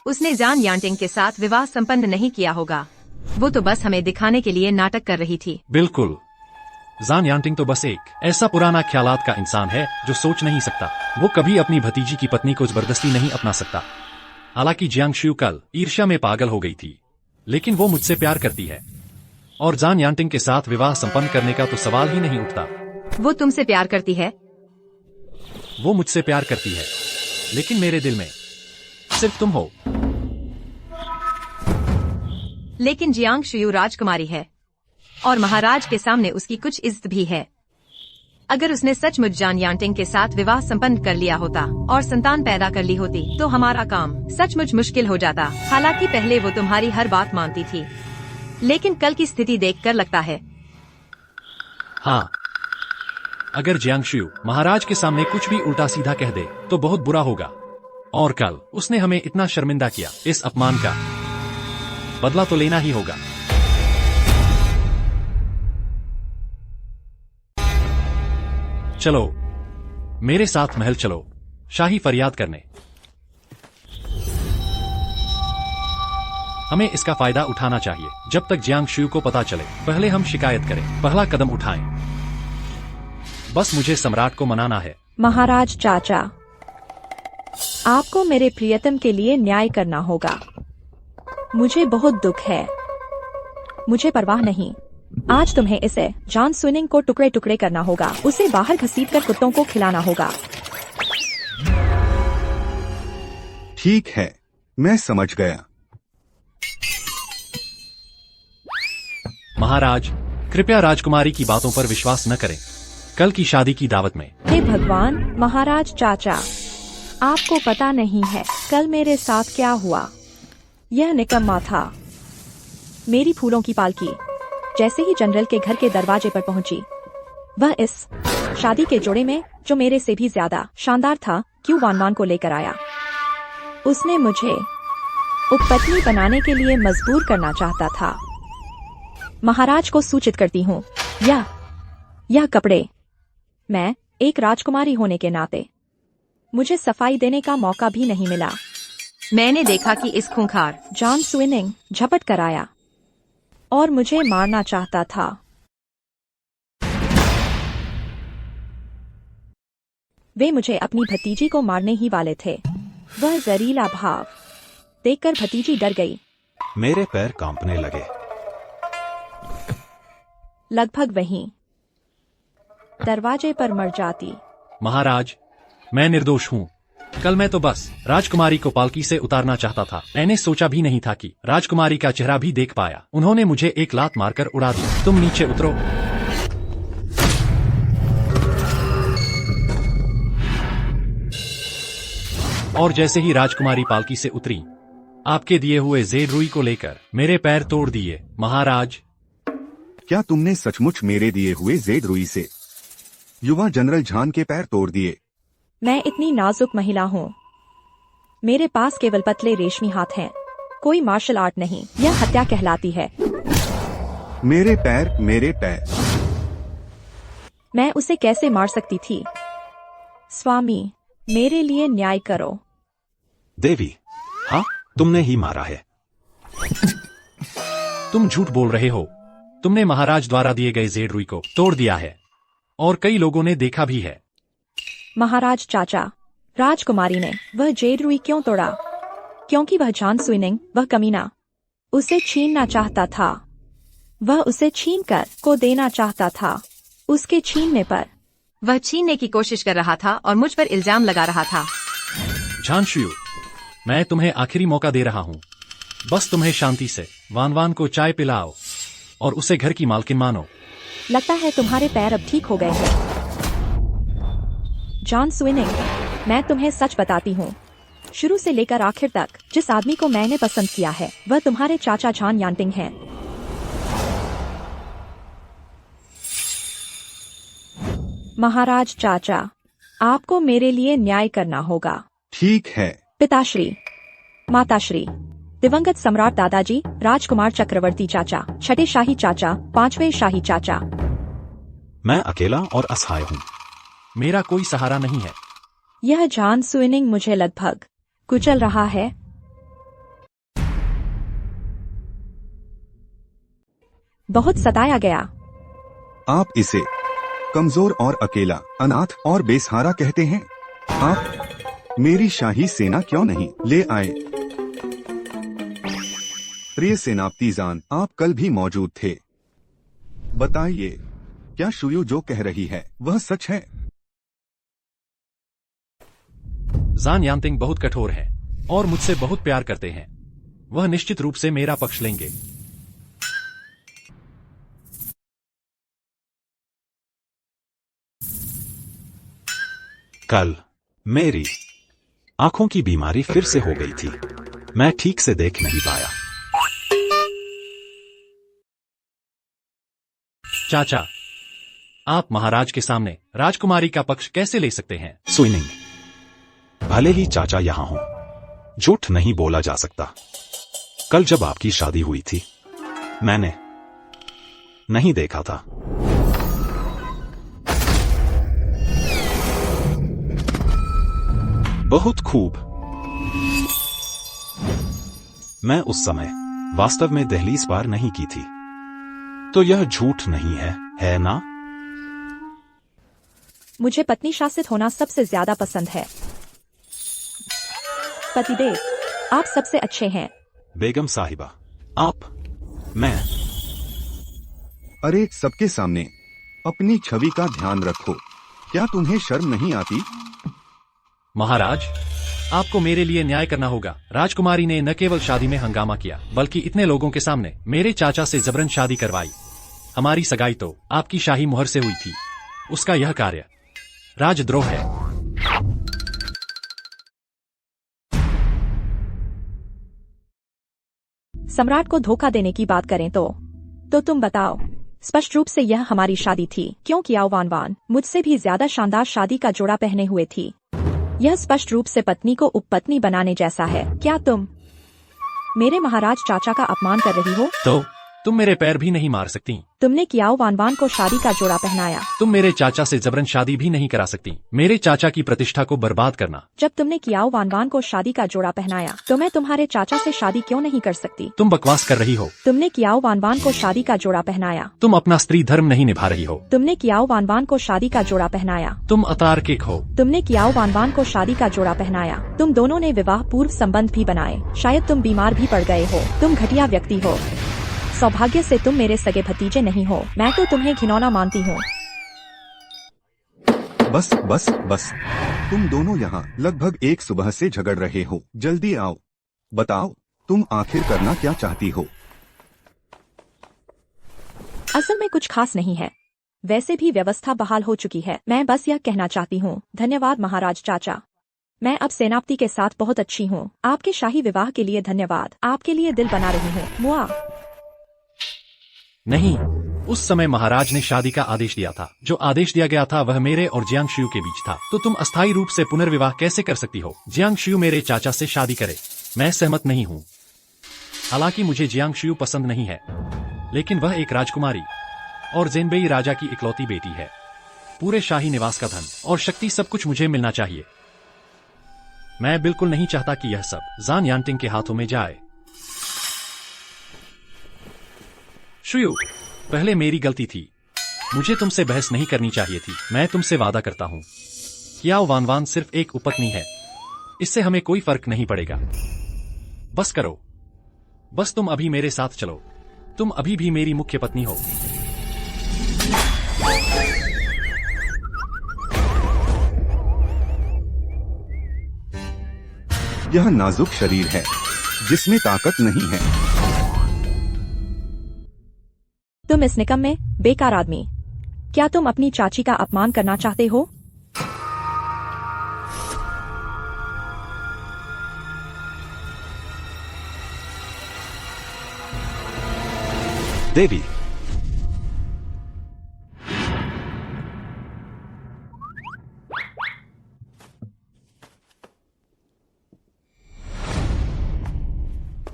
उसने जान यांटिंग के साथ विवाह संपन्न नहीं किया होगा। वो तो बस हमें दिखाने के लिए नाटक कर रही थी। बिल्कुल, जान यांटिंग तो बस एक ऐसा पुराना ख्यालात का इंसान है जो सोच नहीं सकता। वो कभी अपनी भतीजी की पत्नी को जबरदस्ती नहीं अपना सकता। हालांकि जियांग शुयू कल ईर्ष्या में पागल हो गई थी, लेकिन वो मुझसे प्यार करती है और जान यांटिंग के साथ विवाह संपन्न करने का तो सवाल ही नहीं उठता। वो तुमसे प्यार करती है? वो मुझसे प्यार करती है, लेकिन मेरे दिल में सिर्फ तुम हो। लेकिन जियांग शुयू राजकुमारी है और महाराज के सामने उसकी कुछ इज्जत भी है। अगर उसने सचमुच जान यांटिंग के साथ विवाह संपन्न कर लिया होता और संतान पैदा कर ली होती तो हमारा काम सचमुच मुश्किल हो जाता। हालांकि पहले वो तुम्हारी हर बात मानती थी, लेकिन कल की स्थिति देखकर लगता है। हाँ, अगर जियांग शुयू महाराज के सामने कुछ भी उल्टा सीधा कह दे तो बहुत बुरा होगा। और कल उसने हमें इतना शर्मिंदा किया, इस अपमान का बदला तो लेना ही होगा। चलो मेरे साथ महल चलो, शाही फरियाद करने। हमें इसका फायदा उठाना चाहिए जब तक जियांग शुयू को पता चले। पहले हम शिकायत करें, पहला कदम उठाएं। बस मुझे सम्राट को मनाना है। महाराज चाचा, आपको मेरे प्रियतम के लिए न्याय करना होगा। मुझे बहुत दुख है। मुझे परवाह नहीं। आज तुम्हें इसे जान सुनिंग को टुकड़े टुकड़े करना होगा, उसे बाहर घसीटकर कुत्तों को खिलाना होगा। ठीक है, मैं समझ गया। महाराज, कृपया राजकुमारी की बातों पर विश्वास न करें। कल की शादी की दावत में हे भगवान, महाराज चाचा, आपको पता नहीं है कल मेरे साथ क्या हुआ। यह निकम्मा था। मेरी फूलों की पालकी जैसे ही जनरल के घर के दरवाजे पर पहुंची, वह इस शादी के जोड़े में, जो मेरे से भी ज्यादा शानदार था, क्यों वानवान को लेकर आया। उसने मुझे उपपत्नी बनाने के लिए मजबूर करना चाहता था। महाराज को सूचित करती हूँ, यह कपड़े। मैं एक राजकुमारी होने के नाते मुझे सफाई देने का मौका भी नहीं मिला। मैंने देखा कि इस खूंखार जॉन स्विनिंग झपट कर आया और मुझे मारना चाहता था। वे मुझे अपनी भतीजी को मारने ही वाले थे। वह जहरीला भाव देखकर भतीजी डर गई। मेरे पैर कांपने लगे। लगभग वहीं दरवाजे पर मर जाती। महाराज, मैं निर्दोष हूँ। कल मैं तो बस राजकुमारी को पालकी से उतारना चाहता था। मैंने सोचा भी नहीं था कि राजकुमारी का चेहरा भी देख पाया। उन्होंने मुझे एक लात मारकर उड़ा दी। तुम नीचे उतरो। और जैसे ही राजकुमारी पालकी से उतरी, आपके दिए हुए जेड रुई को लेकर मेरे पैर तोड़ दिए। महाराज, क्या तुमने सचमुच मेरे दिए हुए जेड रुई से युवा जनरल झान के पैर तोड़ दिए? मैं इतनी नाजुक महिला हूँ। मेरे पास केवल पतले रेशमी हाथ हैं। कोई मार्शल आर्ट नहीं। यह हत्या कहलाती है। मेरे पैर, मेरे पैर। मैं उसे कैसे मार सकती थी? स्वामी, मेरे लिए न्याय करो। देवी, हाँ, तुमने ही मारा है। तुम झूठ बोल रहे हो। तुमने महाराज द्वारा दिए गए जेड रुई को तोड़ दिया है और कई लोगों ने देखा भी है। महाराज चाचा, राजकुमारी ने वह जेड रुई क्यों तोड़ा? क्योंकि वह जॉन स्विनिंग, वह कमीना, उसे छीनना चाहता था। वह उसे छीनकर को देना चाहता था। उसके छीनने पर वह छीनने की कोशिश कर रहा था और मुझ पर इल्जाम लगा रहा था। झांशु, मैं तुम्हें आखिरी मौका दे रहा हूँ। बस तुम्हें शांति से वानवान को चाय पिलाओ और उसे घर की मालकिन मानो। लगता है तुम्हारे पैर अब ठीक हो गए हैं। जॉन स्विनिंग, मैं तुम्हें सच बताती हूँ। शुरू से लेकर आखिर तक जिस आदमी को मैंने पसंद किया है, वह तुम्हारे चाचा जॉन यांटिंग हैं। महाराज चाचा, आपको मेरे लिए न्याय करना होगा। ठीक है। पिताश्री, माताश्री, दिवंगत सम्राट दादाजी, राजकुमार चक्रवर्ती चाचा, छठे शाही चाचा, पांचवें शाही चाचा। मैं अकेला और असहाय हूँ। मेरा कोई सहारा नहीं है। यह जॉन स्विनिंग मुझे लगभग कुचल रहा है। बहुत सताया गया। आप इसे कमजोर और अकेला, अनाथ और बेसहारा कहते हैं। आप मेरी शाही सेना क्यों नहीं ले आए? प्रिय सेनापति जान, आप कल भी मौजूद थे। बताइए, क्या शुयू जो कह रही है वह सच है? जान यांतिंग बहुत कठोर है और मुझसे बहुत प्यार करते हैं। वह निश्चित रूप से मेरा पक्ष लेंगे। कल मेरी आंखों की बीमारी फिर से हो गई थी। मैं ठीक से देख नहीं पाया। चाचा, आप महाराज के सामने राजकुमारी का पक्ष कैसे ले सकते हैं? स्विनिंग, भले ही चाचा यहां हो, झूठ नहीं बोला जा सकता। कल जब आपकी शादी हुई थी, मैंने नहीं देखा था। बहुत खूब। मैं उस समय वास्तव में दहलीज पार नहीं की थी। तो यह झूठ नहीं है ना? मुझे पत्नी शासित होना सबसे ज्यादा पसंद है। पतिदेव, आप सबसे अच्छे हैं। बेगम साहिबा, आप, मैं। अरे, सबके सामने अपनी छवि का ध्यान रखो। क्या तुम्हें शर्म नहीं आती? महाराज, आपको मेरे लिए न्याय करना होगा। राजकुमारी ने न केवल शादी में हंगामा किया, बल्कि इतने लोगों के सामने मेरे चाचा से जबरन शादी करवाई। हमारी सगाई तो आपकी शाही मुहर से हुई थी। उसका यह कार्य राजद्रोह है। सम्राट को धोखा देने की बात करें तो तुम बताओ। स्पष्ट रूप से यह हमारी शादी थी, क्योंकि आओ वान वान मुझसे भी ज्यादा शानदार शादी का जोड़ा पहने हुए थी। यह स्पष्ट रूप से पत्नी को उपपत्नी बनाने जैसा है। क्या तुम मेरे महाराज चाचा का अपमान कर रही हो? तो तुम मेरे पैर भी नहीं मार सकती। तुमने कियाओ वान वान को शादी का जोड़ा पहनाया। तुम मेरे चाचा से जबरन शादी भी नहीं करा सकती। मेरे चाचा की प्रतिष्ठा को बर्बाद करना। जब तुमने कियाओ वान वान को शादी का जोड़ा पहनाया तो मैं तुम्हारे चाचा से शादी क्यों नहीं कर सकती? तुम बकवास कर रही हो। तुमने कियाओ वान वान को शादी का जोड़ा पहनाया। तुम अपना स्त्री धर्म नहीं निभा रही हो। तुमने कियाओ वान वान को शादी का जोड़ा पहनाया। तुम अतार्किक हो। तुमने कियाओ वान वान को शादी का जोड़ा पहनाया। तुम दोनों ने विवाह पूर्व संबंध भी बनाए। शायद तुम बीमार भी पड़ गए हो। तुम घटिया व्यक्ति हो। सौभाग्य से तुम मेरे सगे भतीजे नहीं हो। मैं तो तुम्हें घिनौना मानती हूँ। बस बस बस, तुम दोनों यहाँ लगभग एक सुबह से झगड़ रहे हो। जल्दी आओ, बताओ तुम आखिर करना क्या चाहती हो? असल में कुछ खास नहीं है। वैसे भी व्यवस्था बहाल हो चुकी है। मैं बस यह कहना चाहती हूँ, धन्यवाद महाराज चाचा। मैं अब सेनापति के साथ बहुत अच्छी हूँ। आपके शाही विवाह के लिए धन्यवाद। आपके लिए दिल बना रही हूँ। मुआ। नहीं, उस समय महाराज ने शादी का आदेश दिया था। जो आदेश दिया गया था वह मेरे और जियांगशियू के बीच था। तो तुम अस्थायी रूप से पुनर्विवाह कैसे कर सकती हो? जियांगशियू मेरे चाचा से शादी करे, मैं सहमत नहीं हूँ। हालांकि मुझे जियांगशियू पसंद नहीं है, लेकिन वह एक राजकुमारी और जेनबेई राजा की इकलौती बेटी है। पूरे शाही निवास का धन और शक्ति सब कुछ मुझे मिलना चाहिए। मैं बिल्कुल नहीं चाहता कि यह सब जान यांटिंग के हाथों में जाए। शुयू, पहले मेरी गलती थी। मुझे तुमसे बहस नहीं करनी चाहिए थी। मैं तुमसे वादा करता हूँ, कियाओ वान वान सिर्फ एक उपपत्नी है। इससे हमें कोई फर्क नहीं पड़ेगा। बस करो। बस तुम अभी मेरे साथ चलो। तुम अभी भी मेरी मुख्य पत्नी हो। यह नाजुक शरीर है जिसमें ताकत नहीं है। तुम इस निकम्मे बेकार आदमी, क्या तुम अपनी चाची का अपमान करना चाहते हो? देवी,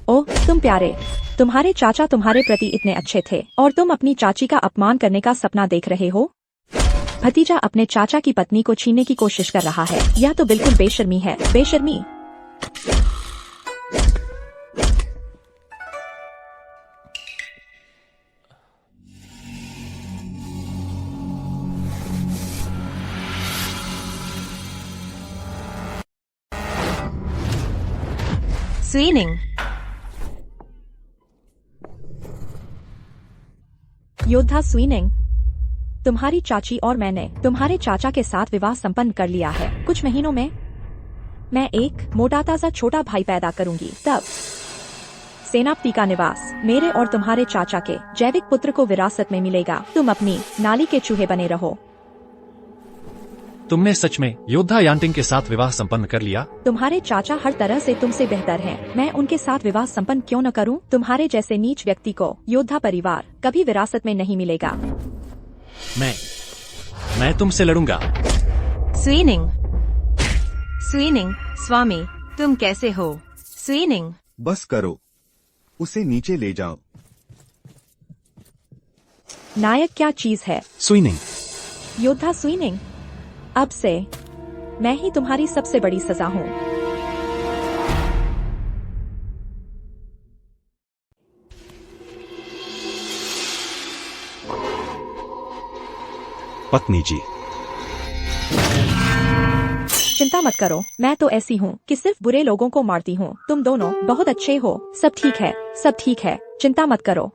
ओह तुम प्यारे, तुम्हारे चाचा तुम्हारे प्रति इतने अच्छे थे और तुम अपनी चाची का अपमान करने का सपना देख रहे हो। भतीजा अपने चाचा की पत्नी को छीनने की कोशिश कर रहा है। यह तो बिल्कुल बेशर्मी है। बेशर्मी। स्वीनिंग। योद्धा स्वीनिंग, तुम्हारी चाची और मैंने तुम्हारे चाचा के साथ विवाह संपन्न कर लिया है। कुछ महीनों में मैं एक मोटा ताजा छोटा भाई पैदा करूंगी। तब सेनापति का निवास मेरे और तुम्हारे चाचा के जैविक पुत्र को विरासत में मिलेगा। तुम अपनी नाली के चूहे बने रहो। तुमने सच में योद्धा यांटिंग के साथ विवाह संपन्न कर लिया? तुम्हारे चाचा हर तरह से तुमसे बेहतर हैं। मैं उनके साथ विवाह संपन्न क्यों न करूं? तुम्हारे जैसे नीच व्यक्ति को योद्धा परिवार कभी विरासत में नहीं मिलेगा। मैं तुमसे लड़ूंगा। स्वीनिंग। स्वीनिंग, स्वामी तुम कैसे हो? स्वीनिंग। बस करो, उसे नीचे ले जाओ। नायक क्या चीज है? स्वीनिंग। योद्धा स्वीनिंग, अब से मैं ही तुम्हारी सबसे बड़ी सजा हूँ। पत्नी जी, चिंता मत करो, मैं तो ऐसी हूँ कि सिर्फ बुरे लोगों को मारती हूँ। तुम दोनों बहुत अच्छे हो। सब ठीक है, सब ठीक है, चिंता मत करो।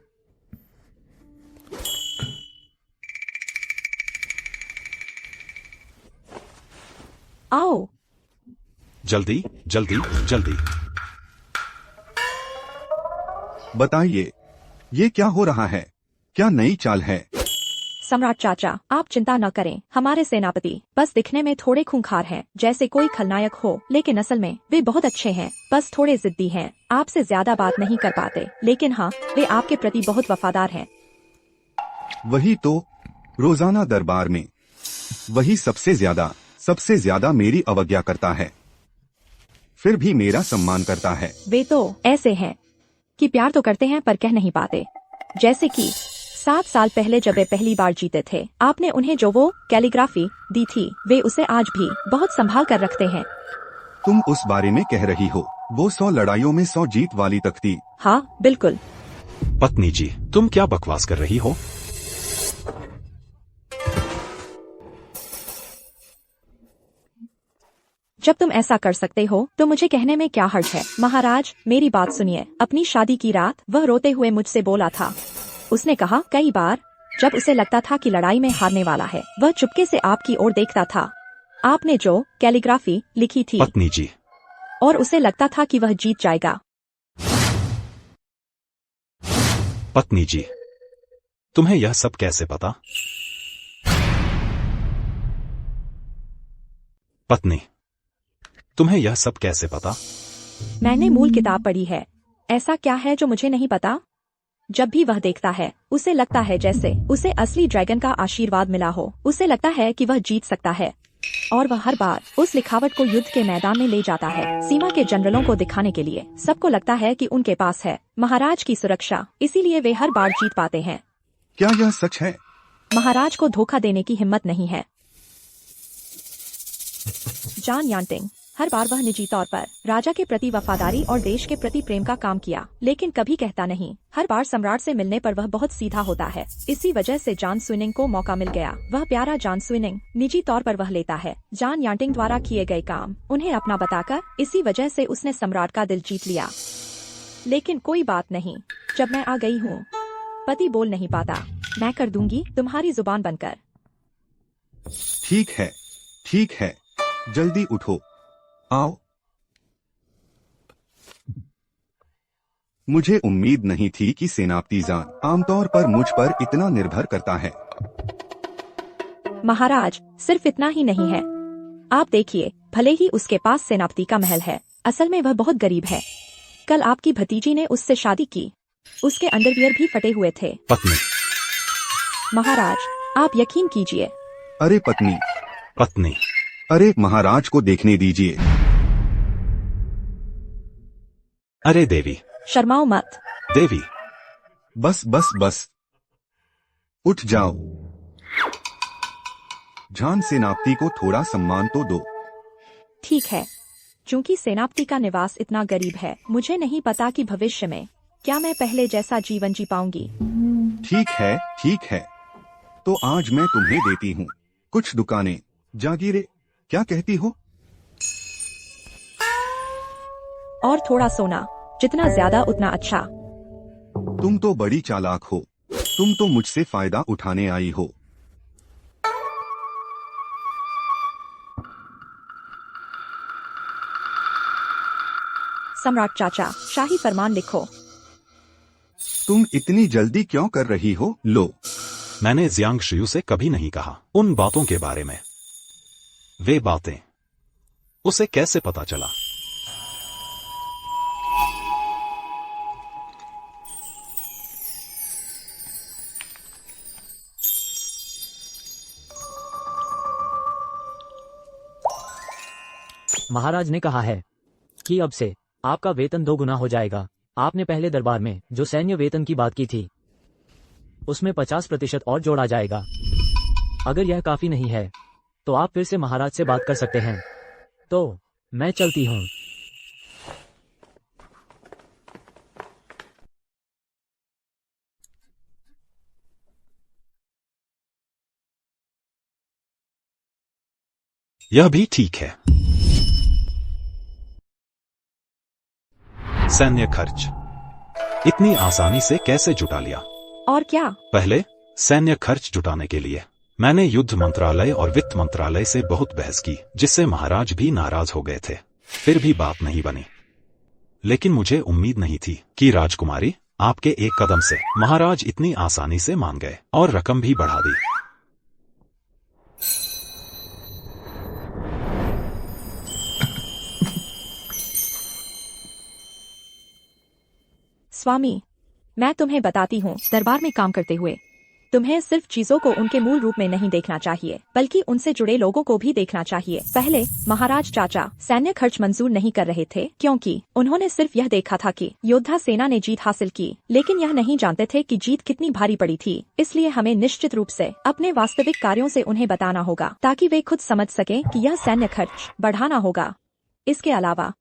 आओ। जल्दी जल्दी जल्दी। बताइए, ये क्या हो रहा है? क्या नई चाल है? सम्राट चाचा, आप चिंता न करें। हमारे सेनापति बस दिखने में थोड़े खूंखार हैं, जैसे कोई खलनायक हो, लेकिन असल में वे बहुत अच्छे हैं। बस थोड़े जिद्दी हैं। आपसे ज्यादा बात नहीं कर पाते, लेकिन हाँ, वे आपके प्रति बहुत वफादार हैं। वही तो, रोजाना दरबार में वही सबसे ज्यादा मेरी अवज्ञा करता है, फिर भी मेरा सम्मान करता है। वे तो ऐसे हैं कि प्यार तो करते हैं पर कह नहीं पाते। जैसे कि 7 साल पहले जब वे पहली बार जीते थे, आपने उन्हें जो वो कैलीग्राफी दी थी, वे उसे आज भी बहुत संभाल कर रखते हैं। तुम उस बारे में कह रही हो? वो 100 लड़ाइयों में 100 जीत वाली तख्ती? हाँ बिल्कुल। पत्नी जी, तुम क्या बकवास कर रही हो? जब तुम ऐसा कर सकते हो तो मुझे कहने में क्या हर्ज है। महाराज, मेरी बात सुनिए। अपनी शादी की रात वह रोते हुए मुझसे बोला था। उसने कहा कई बार जब उसे लगता था कि लड़ाई में हारने वाला है, वह चुपके से आपकी ओर देखता था। आपने जो कैलीग्राफी लिखी थी, पत्नी जी, और उसे लगता था कि वह जीत जाएगा। पत्नी जी, तुम्हें यह सब कैसे पता? पत्नी, तुम्हें यह सब कैसे पता? मैंने मूल किताब पढ़ी है। ऐसा क्या है जो मुझे नहीं पता? जब भी वह देखता है, उसे लगता है जैसे उसे असली ड्रैगन का आशीर्वाद मिला हो। उसे लगता है कि वह जीत सकता है, और वह हर बार उस लिखावट को युद्ध के मैदान में ले जाता है, सीमा के जनरलों को दिखाने के लिए। सबको लगता है कि उनके पास है महाराज की सुरक्षा, इसीलिए वे हर बार जीत पाते हैं। क्या यह सच है? महाराज को धोखा देने की हिम्मत नहीं है। जान यांटिंग, हर बार वह निजी तौर पर राजा के प्रति वफादारी और देश के प्रति प्रेम का काम किया, लेकिन कभी कहता नहीं। हर बार सम्राट से मिलने पर वह बहुत सीधा होता है। इसी वजह से जान स्विनिंग को मौका मिल गया। वह प्यारा जान स्विनिंग निजी तौर पर वह लेता है। जान यांटिंग द्वारा किए गए काम उन्हें अपना बताकर, इसी वजह से उसने सम्राट का दिल जीत लिया। लेकिन कोई बात नहीं, जब मैं आ गई हूँ, पति बोल नहीं पाता। मैं कर दूंगी तुम्हारी जुबान बनकर। ठीक है, ठीक है, जल्दी उठो, आओ। मुझे उम्मीद नहीं थी कि सेनापति जान आमतौर पर मुझ पर इतना निर्भर करता है। महाराज, सिर्फ इतना ही नहीं है। आप देखिए, भले ही उसके पास सेनापति का महल है, असल में वह बहुत गरीब है। कल आपकी भतीजी ने उससे शादी की, उसके अंडरवियर भी फटे हुए थे। पत्नी, महाराज, आप यकीन कीजिए। अरे पत्नी, पत्नी, अरे महाराज को देखने दीजिए। अरे देवी, शर्माओ मत। देवी, बस बस बस, उठ जाओ। जान सेनापति को थोड़ा सम्मान तो दो। ठीक है, चूंकि सेनापति का निवास इतना गरीब है, मुझे नहीं पता कि भविष्य में क्या मैं पहले जैसा जीवन जी पाऊंगी। ठीक है, ठीक है, तो आज मैं तुम्हें देती हूँ कुछ दुकानें, जागीरें, क्या कहती हो? और थोड़ा सोना, जितना ज्यादा उतना अच्छा। तुम तो बड़ी चालाक हो। तुम तो मुझसे फायदा उठाने आई हो। सम्राट चाचा, शाही फरमान लिखो। तुम इतनी जल्दी क्यों कर रही हो? लो। मैंने जियांग शियू से कभी नहीं कहा उन बातों के बारे में। वे बातें उसे कैसे पता चला? महाराज ने कहा है कि अब से आपका वेतन 2 गुना हो जाएगा। आपने पहले दरबार में जो सैन्य वेतन की बात की थी, उसमें 50% और जोड़ा जाएगा। अगर यह काफी नहीं है तो आप फिर से महाराज से बात कर सकते हैं। तो मैं चलती हूँ। यह भी ठीक है। सैन्य खर्च इतनी आसानी से कैसे जुटा लिया? और क्या? पहले सैन्य खर्च जुटाने के लिए मैंने युद्ध मंत्रालय और वित्त मंत्रालय से बहुत बहस की, जिससे महाराज भी नाराज हो गए थे। फिर भी बात नहीं बनी। लेकिन मुझे उम्मीद नहीं थी कि राजकुमारी आपके एक कदम से महाराज इतनी आसानी से मान गए और रकम भी बढ़ा दी। स्वामी, मैं तुम्हें बताती हूँ, दरबार में काम करते हुए तुम्हें सिर्फ चीजों को उनके मूल रूप में नहीं देखना चाहिए, बल्कि उनसे जुड़े लोगों को भी देखना चाहिए। पहले महाराज चाचा सैन्य खर्च मंजूर नहीं कर रहे थे, क्योंकि उन्होंने सिर्फ यह देखा था कि योद्धा सेना ने जीत हासिल की, लेकिन यह नहीं जानते थे कि जीत कितनी भारी पड़ी थी। इसलिए हमें निश्चित रूप से अपने वास्तविक कार्यों से उन्हें बताना होगा, ताकि वे खुद समझ सकें कि यह सैन्य खर्च बढ़ाना होगा। इसके अलावा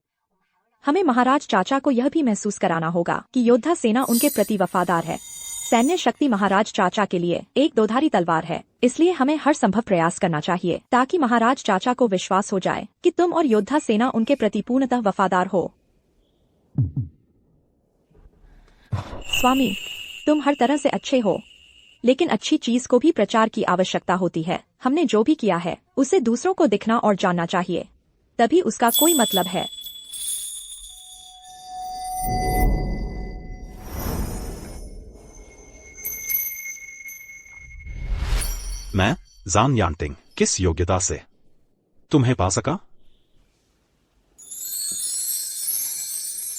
हमें महाराज चाचा को यह भी महसूस कराना होगा कि योद्धा सेना उनके प्रति वफादार है। सैन्य शक्ति महाराज चाचा के लिए एक दोधारी तलवार है, इसलिए हमें हर संभव प्रयास करना चाहिए ताकि महाराज चाचा को विश्वास हो जाए कि तुम और योद्धा सेना उनके प्रति पूर्णतः वफादार हो। स्वामी, तुम हर तरह से अच्छे हो, लेकिन अच्छी चीज को भी प्रचार की आवश्यकता होती है। हमने जो भी किया है उसे दूसरों को दिखना और जानना चाहिए, तभी उसका कोई मतलब है। मैं जान यांटिंग किस योग्यता से तुम्हें पा सका?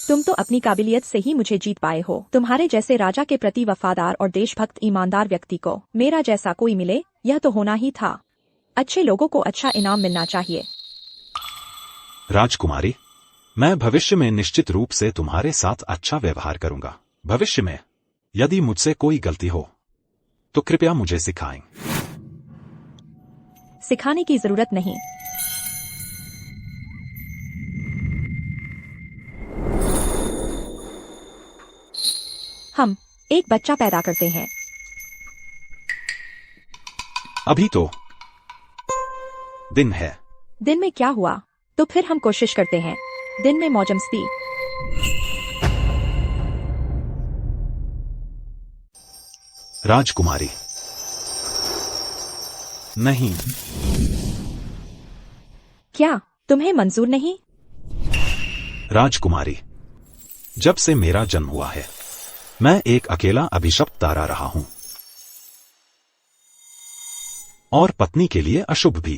तुम तो अपनी काबिलियत से ही मुझे जीत पाए हो। तुम्हारे जैसे राजा के प्रति वफादार और देशभक्त ईमानदार व्यक्ति को मेरा जैसा कोई मिले, यह तो होना ही था। अच्छे लोगों को अच्छा इनाम मिलना चाहिए। राजकुमारी, मैं भविष्य में निश्चित रूप से तुम्हारे साथ अच्छा व्यवहार करूंगा। भविष्य में यदि मुझसे कोई गलती हो तो कृपया मुझे सिखाएं। सिखाने की जरूरत नहीं। हम एक बच्चा पैदा करते हैं। अभी तो दिन है। दिन में क्या हुआ? तो फिर हम कोशिश करते हैं। दिन में मौज मस्ती। राजकुमारी, नहीं। क्या तुम्हें मंजूर नहीं? राजकुमारी, जब से मेरा जन्म हुआ है मैं एक अकेला अभिशप्त तारा रहा हूं, और पत्नी के लिए अशुभ भी।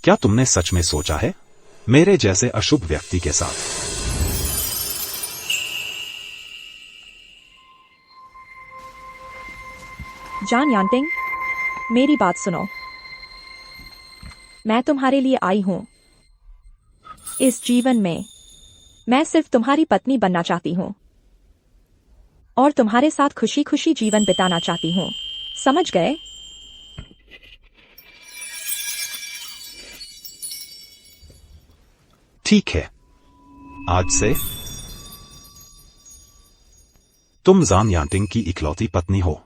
क्या तुमने सच में सोचा है मेरे जैसे अशुभ व्यक्ति के साथ? जान यांटिंग, मेरी बात सुनो। मैं तुम्हारे लिए आई हूं। इस जीवन में मैं सिर्फ तुम्हारी पत्नी बनना चाहती हूं और तुम्हारे साथ खुशी खुशी जीवन बिताना चाहती हूं। समझ गए? ठीक है, आज से तुम जान यांटिंग की इकलौती पत्नी हो।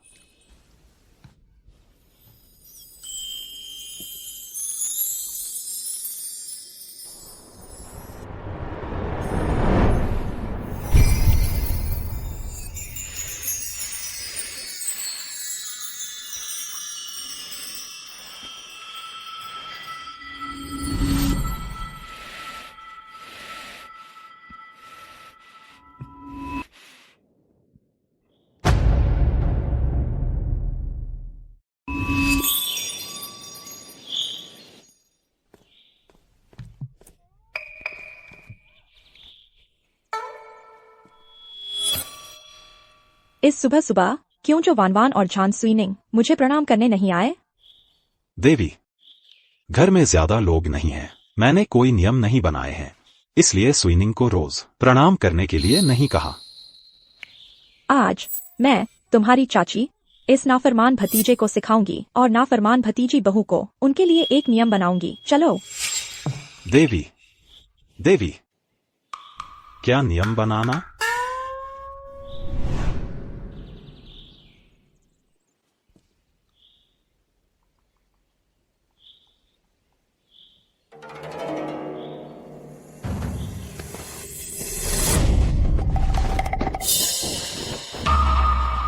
इस सुबह सुबह क्यों जो वानवान और झान सुइनिंग मुझे प्रणाम करने नहीं आए? देवी, घर में ज्यादा लोग नहीं हैं। मैंने कोई नियम नहीं बनाए हैं, इसलिए सुइनिंग को रोज प्रणाम करने के लिए नहीं कहा। आज मैं तुम्हारी चाची इस नाफरमान भतीजे को सिखाऊंगी और नाफरमान भतीजी बहू को उनके लिए एक नियम बनाऊंगी। चलो। देवी, देवी, क्या नियम बनाना?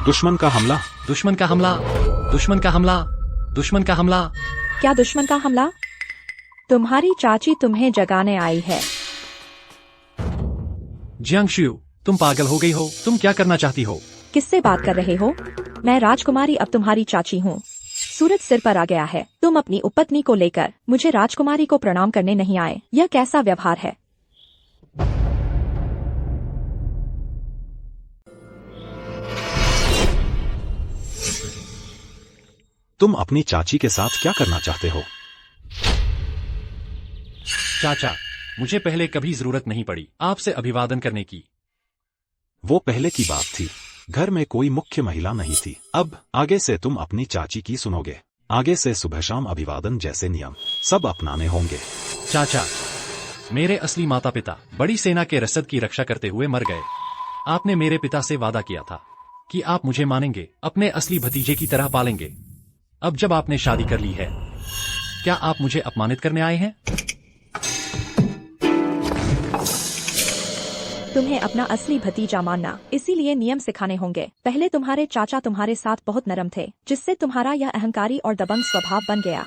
दुश्मन का हमला, दुश्मन का हमला, दुश्मन का हमला, दुश्मन का हमला। क्या दुश्मन का हमला? तुम्हारी चाची तुम्हें जगाने आई है। जियांगशु, तुम पागल हो गई हो? तुम क्या करना चाहती हो? किससे बात कर रहे हो? मैं राजकुमारी अब तुम्हारी चाची हूँ। सूरज सिर पर आ गया है। तुम अपनी उपपत्नी को लेकर मुझे राजकुमारी को प्रणाम करने नहीं आए। यह कैसा व्यवहार है? तुम अपनी चाची के साथ क्या करना चाहते हो? चाचा, मुझे पहले कभी जरूरत नहीं पड़ी आपसे अभिवादन करने की। वो पहले की बात थी। घर में कोई मुख्य महिला नहीं थी। अब आगे से तुम अपनी चाची की सुनोगे। आगे से सुबह शाम अभिवादन जैसे नियम सब अपनाने होंगे। चाचा, मेरे असली माता पिता बड़ी सेना के रसद की रक्षा करते हुए मर गए। आपने मेरे पिता से वादा किया था कि आप मुझे मानेंगे, अपने असली भतीजे की तरह पालेंगे। अब जब आपने शादी कर ली है, क्या आप मुझे अपमानित करने आए हैं? तुम्हें अपना असली भतीजा मानना, इसीलिए नियम सिखाने होंगे। पहले तुम्हारे चाचा तुम्हारे साथ बहुत नरम थे, जिससे तुम्हारा यह अहंकारी और दबंग स्वभाव बन गया।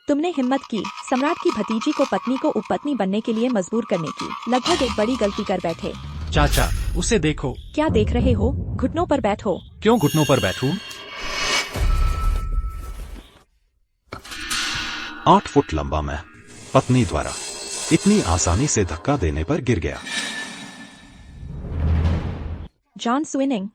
तुमने हिम्मत की सम्राट की भतीजी को पत्नी को उपपत्नी बनने के लिए मजबूर करने की। लगभग एक बड़ी गलती कर बैठे। चाचा, उसे देखो। क्या देख रहे हो? घुटनों पर बैठो। क्यों घुटनों पर बैठूं? 8 फुट लंबा मैं पत्नी द्वारा इतनी आसानी से धक्का देने पर गिर गया। जॉन स्विनिंग,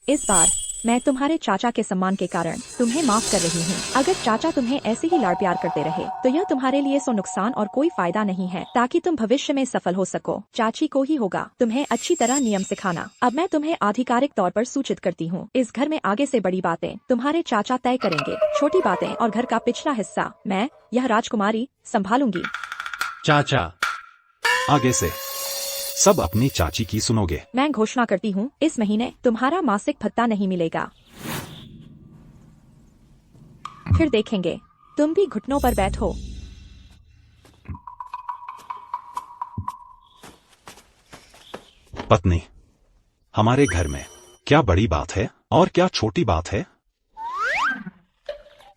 इस बार मैं तुम्हारे चाचा के सम्मान के कारण तुम्हें माफ कर रही हूँ। अगर चाचा तुम्हें ऐसे ही लाड़ प्यार करते रहे तो यह तुम्हारे लिए सो नुकसान और कोई फायदा नहीं है। ताकि तुम भविष्य में सफल हो सको, चाची को ही होगा तुम्हें अच्छी तरह नियम सिखाना। अब मैं तुम्हें आधिकारिक तौर पर सूचित करती हूँ, इस घर में आगे से बड़ी बातें तुम्हारे चाचा तय करेंगे। छोटी बातें और घर का पिछला हिस्सा मैं, यह राजकुमारी, संभालूंगी। चाचा, आगे से सब अपनी चाची की सुनोगे। मैं घोषणा करती हूँ, इस महीने तुम्हारा मासिक भत्ता नहीं मिलेगा। फिर देखेंगे। तुम भी घुटनों पर बैठो। पत्नी, हमारे घर में क्या बड़ी बात है और क्या छोटी बात है?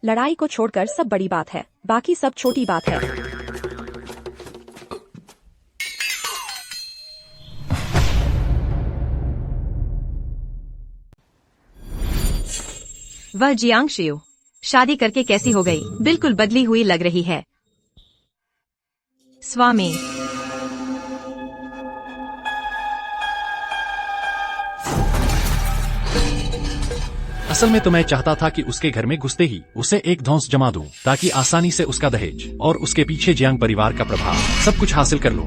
लड़ाई को छोड़कर सब बड़ी बात है, बाकी सब छोटी बात है। वह जियांगशियो शादी करके कैसी हो गई? बिल्कुल बदली हुई लग रही है। स्वामी, असल में तो मैं चाहता था कि उसके घर में घुसते ही उसे एक धौंस जमा दूं, ताकि आसानी से उसका दहेज और उसके पीछे जियांग परिवार का प्रभाव सब कुछ हासिल कर लूं।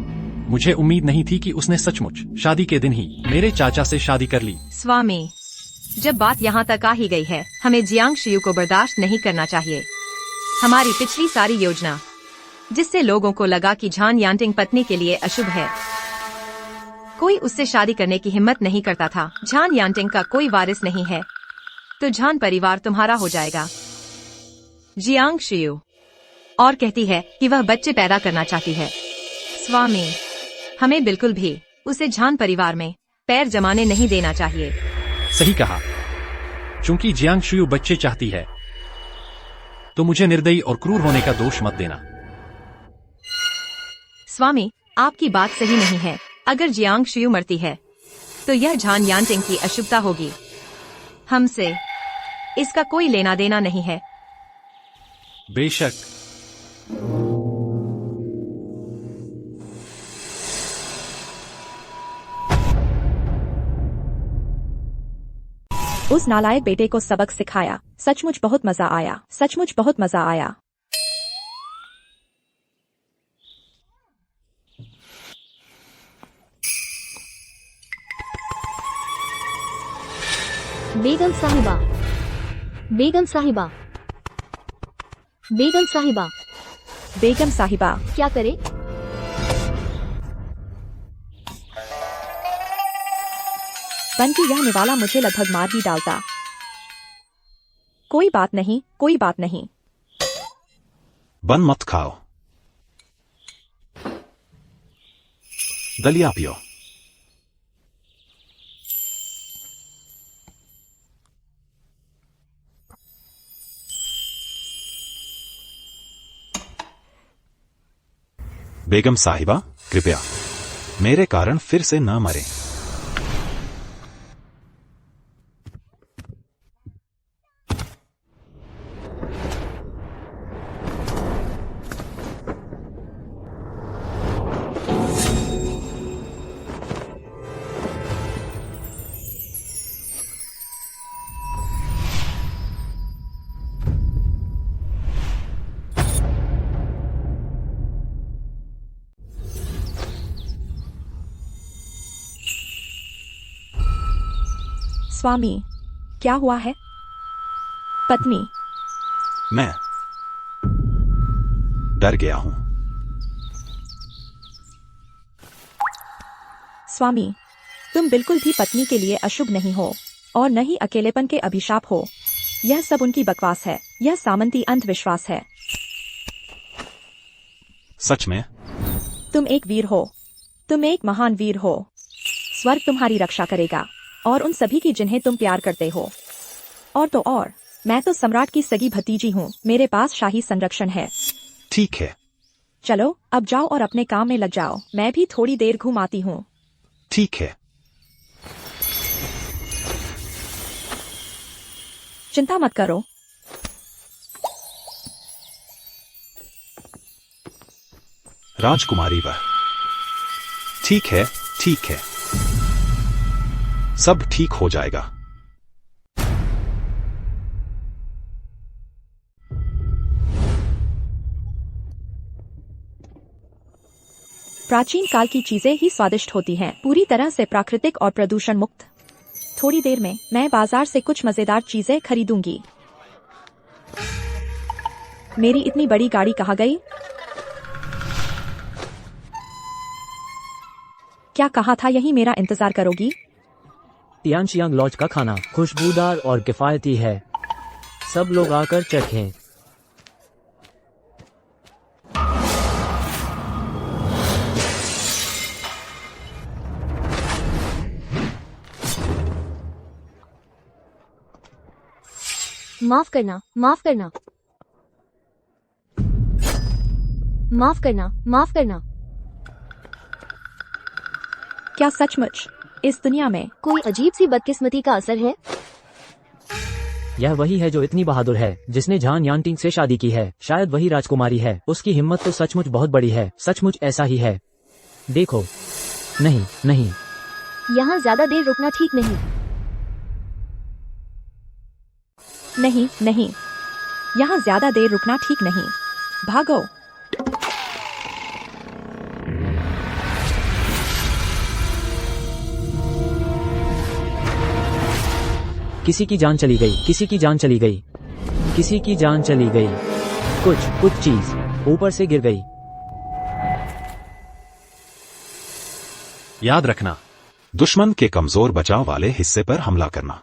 मुझे उम्मीद नहीं थी कि उसने सचमुच शादी के दिन ही मेरे चाचा से शादी कर ली। स्वामी, जब बात यहाँ तक आ ही गई है, हमें जियांगशियो को बर्दाश्त नहीं करना चाहिए। हमारी पिछली सारी योजना, जिससे लोगों को लगा कि झान यांटिंग पत्नी के लिए अशुभ है, कोई उससे शादी करने की हिम्मत नहीं करता था। झान यांटिंग का कोई वारिस नहीं है, तो झान परिवार तुम्हारा हो जाएगा। जियांगशियो और कहती है कि वह बच्चे पैदा करना चाहती है। स्वामी, हमें बिल्कुल भी उसे झान परिवार में पैर जमाने नहीं देना चाहिए। सही कहा। चूंकि जियांगशियो बच्चे चाहती है, तो मुझे निर्दयी और क्रूर होने का दोष मत देना। स्वामी, आपकी बात सही नहीं है। अगर जियांगशियो मरती है, तो यह झान यांटिंग की अशुभता होगी। हमसे इसका कोई लेना देना नहीं है। बेशक। उस नालायक बेटे को सबक सिखाया। सचमुच बहुत मजा आया, सचमुच बहुत मजा आया। बेगम साहिबा, बेगम साहिबा, बेगम साहिबा, बेगम साहिबा, क्या करे? बंकी यह निवाला मुझे लगभग मार ही डालता। कोई बात नहीं, कोई बात नहीं। बन मत खाओ, दलिया पियो। बेगम साहिबा, कृपया मेरे कारण फिर से न मरें। स्वामी, क्या हुआ है? पत्नी, मैं डर गया हूं। स्वामी, तुम बिल्कुल भी पत्नी के लिए अशुभ नहीं हो और न ही अकेलेपन के अभिशाप हो। यह सब उनकी बकवास है। यह सामंती अंधविश्वास है। सच में? तुम एक वीर हो। तुम एक महान वीर हो। स्वर्ग तुम्हारी रक्षा करेगा और उन सभी की जिन्हें तुम प्यार करते हो। और तो और, मैं तो सम्राट की सगी भतीजी हूँ। मेरे पास शाही संरक्षण है। ठीक है। चलो अब जाओ और अपने काम में लग जाओ। मैं भी थोड़ी देर घूम आती हूँ। ठीक है। चिंता मत करो। राजकुमारी वह। ठीक है, ठीक है, सब ठीक हो जाएगा। प्राचीन काल की चीजें ही स्वादिष्ट होती हैं, पूरी तरह से प्राकृतिक और प्रदूषण मुक्त। थोड़ी देर में मैं बाजार से कुछ मजेदार चीजें खरीदूंगी। मेरी इतनी बड़ी गाड़ी कहाँ गई? क्या कहा था यही मेरा इंतजार करोगी? तियानशियांग लॉज का खाना खुशबूदार और किफायती है। सब लोग आकर चखें। माफ करना, माफ करना, माफ करना, माफ करना। क्या सचमुच इस दुनिया में कोई अजीब सी बदकिस्मती का असर है? यह वही है जो इतनी बहादुर है, जिसने झान यांटिंग से शादी की है। शायद वही राजकुमारी है। उसकी हिम्मत तो सचमुच बहुत बड़ी है। सचमुच ऐसा ही है। देखो। नहीं, नहीं। यहाँ ज्यादा देर रुकना ठीक नहीं। नहीं, नहीं, यहाँ ज्यादा देर रुकना ठीक नहीं। भागो। किसी की जान चली गई, किसी की जान चली गई, किसी की जान चली गई। कुछ चीज ऊपर से गिर गई। याद रखना, दुश्मन के कमजोर बचाव वाले हिस्से पर हमला करना।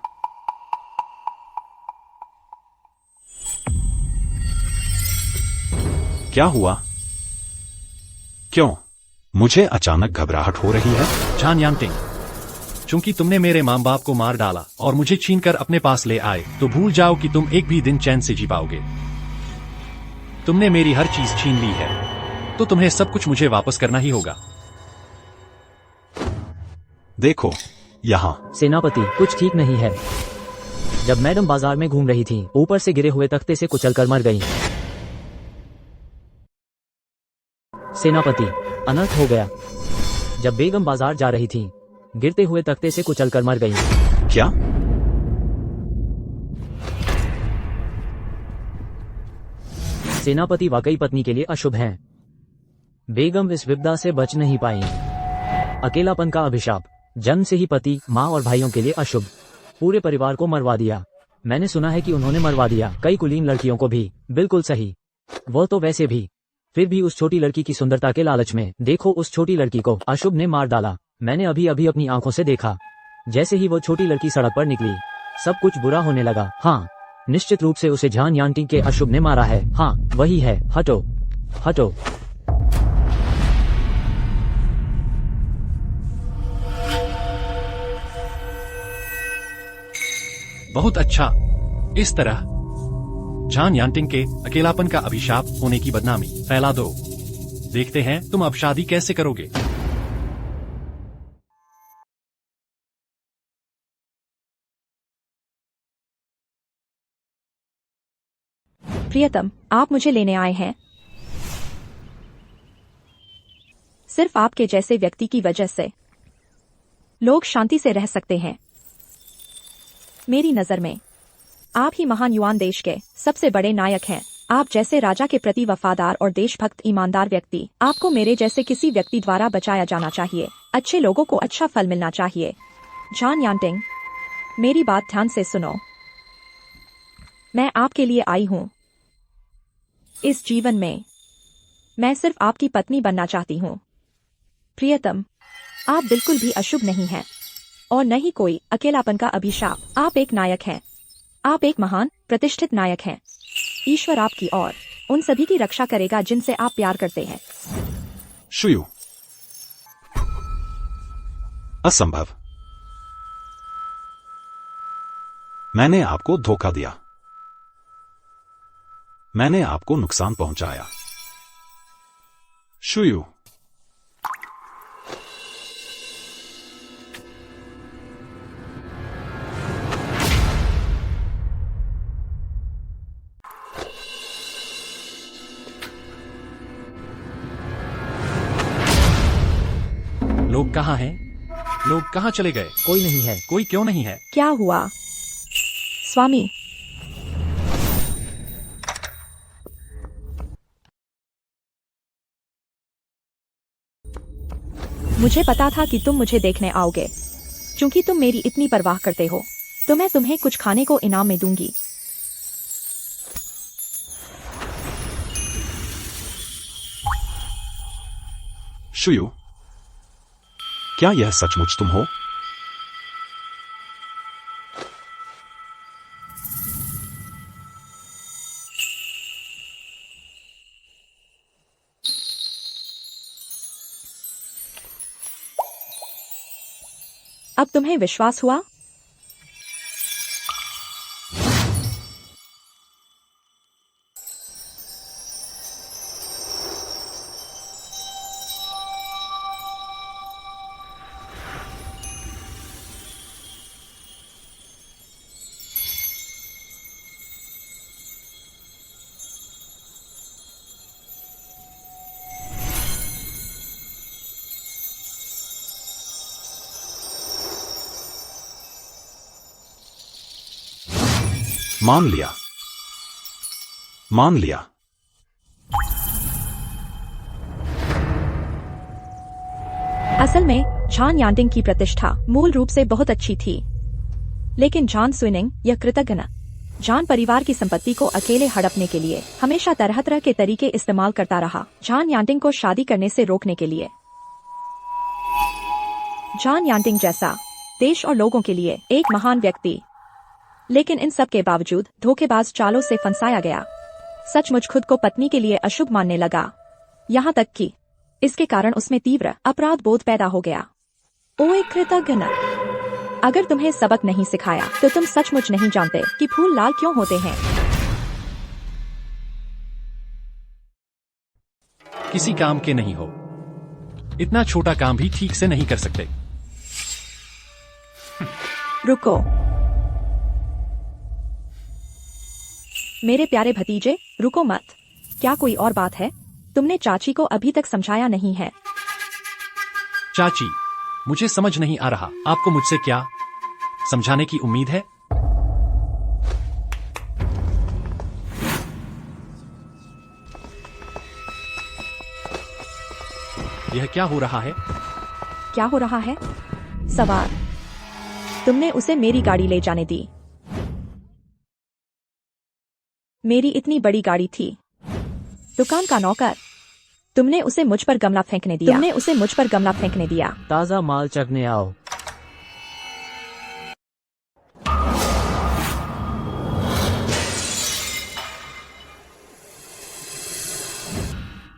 क्या हुआ? क्यों मुझे अचानक घबराहट हो रही है? झान यांटिंग, चूंकि तुमने मेरे माँ बाप को मार डाला और मुझे छीनकर अपने पास ले आए, तो भूल जाओ कि तुम एक भी दिन चैन से जी पाओगे। तुमने मेरी हर चीज छीन ली है, तो तुम्हें सब कुछ मुझे वापस करना ही होगा। देखो यहाँ। सेनापति, कुछ ठीक नहीं है। जब मैडम बाजार में घूम रही थी, ऊपर से गिरे हुए तख्ते से कुचलकर मर गई। सेनापति, अनर्थ हो गया। जब बेगम बाजार जा रही थी, गिरते हुए तख्ते से कुचलकर मर गई। क्या? सेनापति वाकई पत्नी के लिए अशुभ हैं। बेगम इस विपदा से बच नहीं पाई। अकेलापन का अभिशाप, जन्म से ही पति, माँ और भाइयों के लिए अशुभ। पूरे परिवार को मरवा दिया। मैंने सुना है कि उन्होंने मरवा दिया कई कुलीन लड़कियों को भी। बिल्कुल सही। वो तो वैसे भी। फिर भी उस छोटी लड़की की सुंदरता के लालच में, देखो उस छोटी लड़की को अशुभ ने मार डाला। मैंने अभी अभी अपनी आंखों से देखा। जैसे ही वो छोटी लड़की सड़क पर निकली, सब कुछ बुरा होने लगा। हाँ, निश्चित रूप से उसे झान यांटिंग के अशुभ ने मारा है। हाँ, वही है। हटो, हटो। बहुत अच्छा। इस तरह झान यांटिंग के अकेलापन का अभिशाप होने की बदनामी फैला दो। देखते हैं तुम अब शादी कैसे करोगे। प्रियतम, आप मुझे लेने आए हैं। सिर्फ आपके जैसे व्यक्ति की वजह से लोग शांति से रह सकते हैं। मेरी नजर में आप ही महान युआन देश के सबसे बड़े नायक हैं। आप जैसे राजा के प्रति वफादार और देशभक्त ईमानदार व्यक्ति, आपको मेरे जैसे किसी व्यक्ति द्वारा बचाया जाना चाहिए। अच्छे लोगों को अच्छा फल मिलना चाहिए। जान यांटिंग, मेरी बात ध्यान से सुनो। मैं आपके लिए आई हूं। इस जीवन में मैं सिर्फ आपकी पत्नी बनना चाहती हूं। प्रियतम, आप बिल्कुल भी अशुभ नहीं हैं और न ही कोई अकेलापन का अभिशाप। आप एक नायक हैं। आप एक महान प्रतिष्ठित नायक हैं। ईश्वर आपकी और उन सभी की रक्षा करेगा जिनसे आप प्यार करते हैं। शुयू, असंभव। मैंने आपको धोखा दिया। मैंने आपको नुकसान पहुंचाया। शुयू, लोग कहाँ हैं? लोग कहाँ चले गए? कोई नहीं है। कोई क्यों नहीं है? क्या हुआ स्वामी? मुझे पता था कि तुम मुझे देखने आओगे। क्योंकि तुम मेरी इतनी परवाह करते हो तो मैं तुम्हें कुछ खाने को इनाम में दूंगी। शुयू, क्या यह सचमुच तुम हो? अब तुम्हें विश्वास हुआ? मान लिया। मान लिया। असल में झान यांटिंग की प्रतिष्ठा मूल रूप से बहुत अच्छी थी, लेकिन झान स्विनिंग यह कृतज्ञ झान परिवार की संपत्ति को अकेले हड़पने के लिए हमेशा तरह तरह के तरीके इस्तेमाल करता रहा, झान यांटिंग को शादी करने से रोकने के लिए। झान यांटिंग जैसा देश और लोगों के लिए एक महान व्यक्ति, लेकिन इन सब के बावजूद धोखेबाज चालों से फंसाया गया। सचमुच खुद को पत्नी के लिए अशुभ मानने लगा, यहाँ तक कि इसके कारण उसमें तीव्र अपराध बोध पैदा हो गया। ओ एक कृतज्ञ, अगर तुम्हें सबक नहीं सिखाया तो तुम सचमुच नहीं जानते कि फूल लाल क्यों होते हैं। किसी काम के नहीं हो। इतना छोटा काम भी ठीक से नहीं कर सकते। रुको मेरे प्यारे भतीजे, रुको मत। क्या कोई और बात है? तुमने चाची को अभी तक समझाया नहीं है। चाची, मुझे समझ नहीं आ रहा आपको मुझसे क्या समझाने की उम्मीद है? यह क्या हो रहा है? क्या हो रहा है? सवार, तुमने उसे मेरी गाड़ी ले जाने दी। मेरी इतनी बड़ी गाड़ी थी। दुकान का नौकर, तुमने उसे मुझ पर गमला फेंकने दिया। तुमने उसे मुझ पर गमला फेंकने दिया। ताजा माल चखने आओ।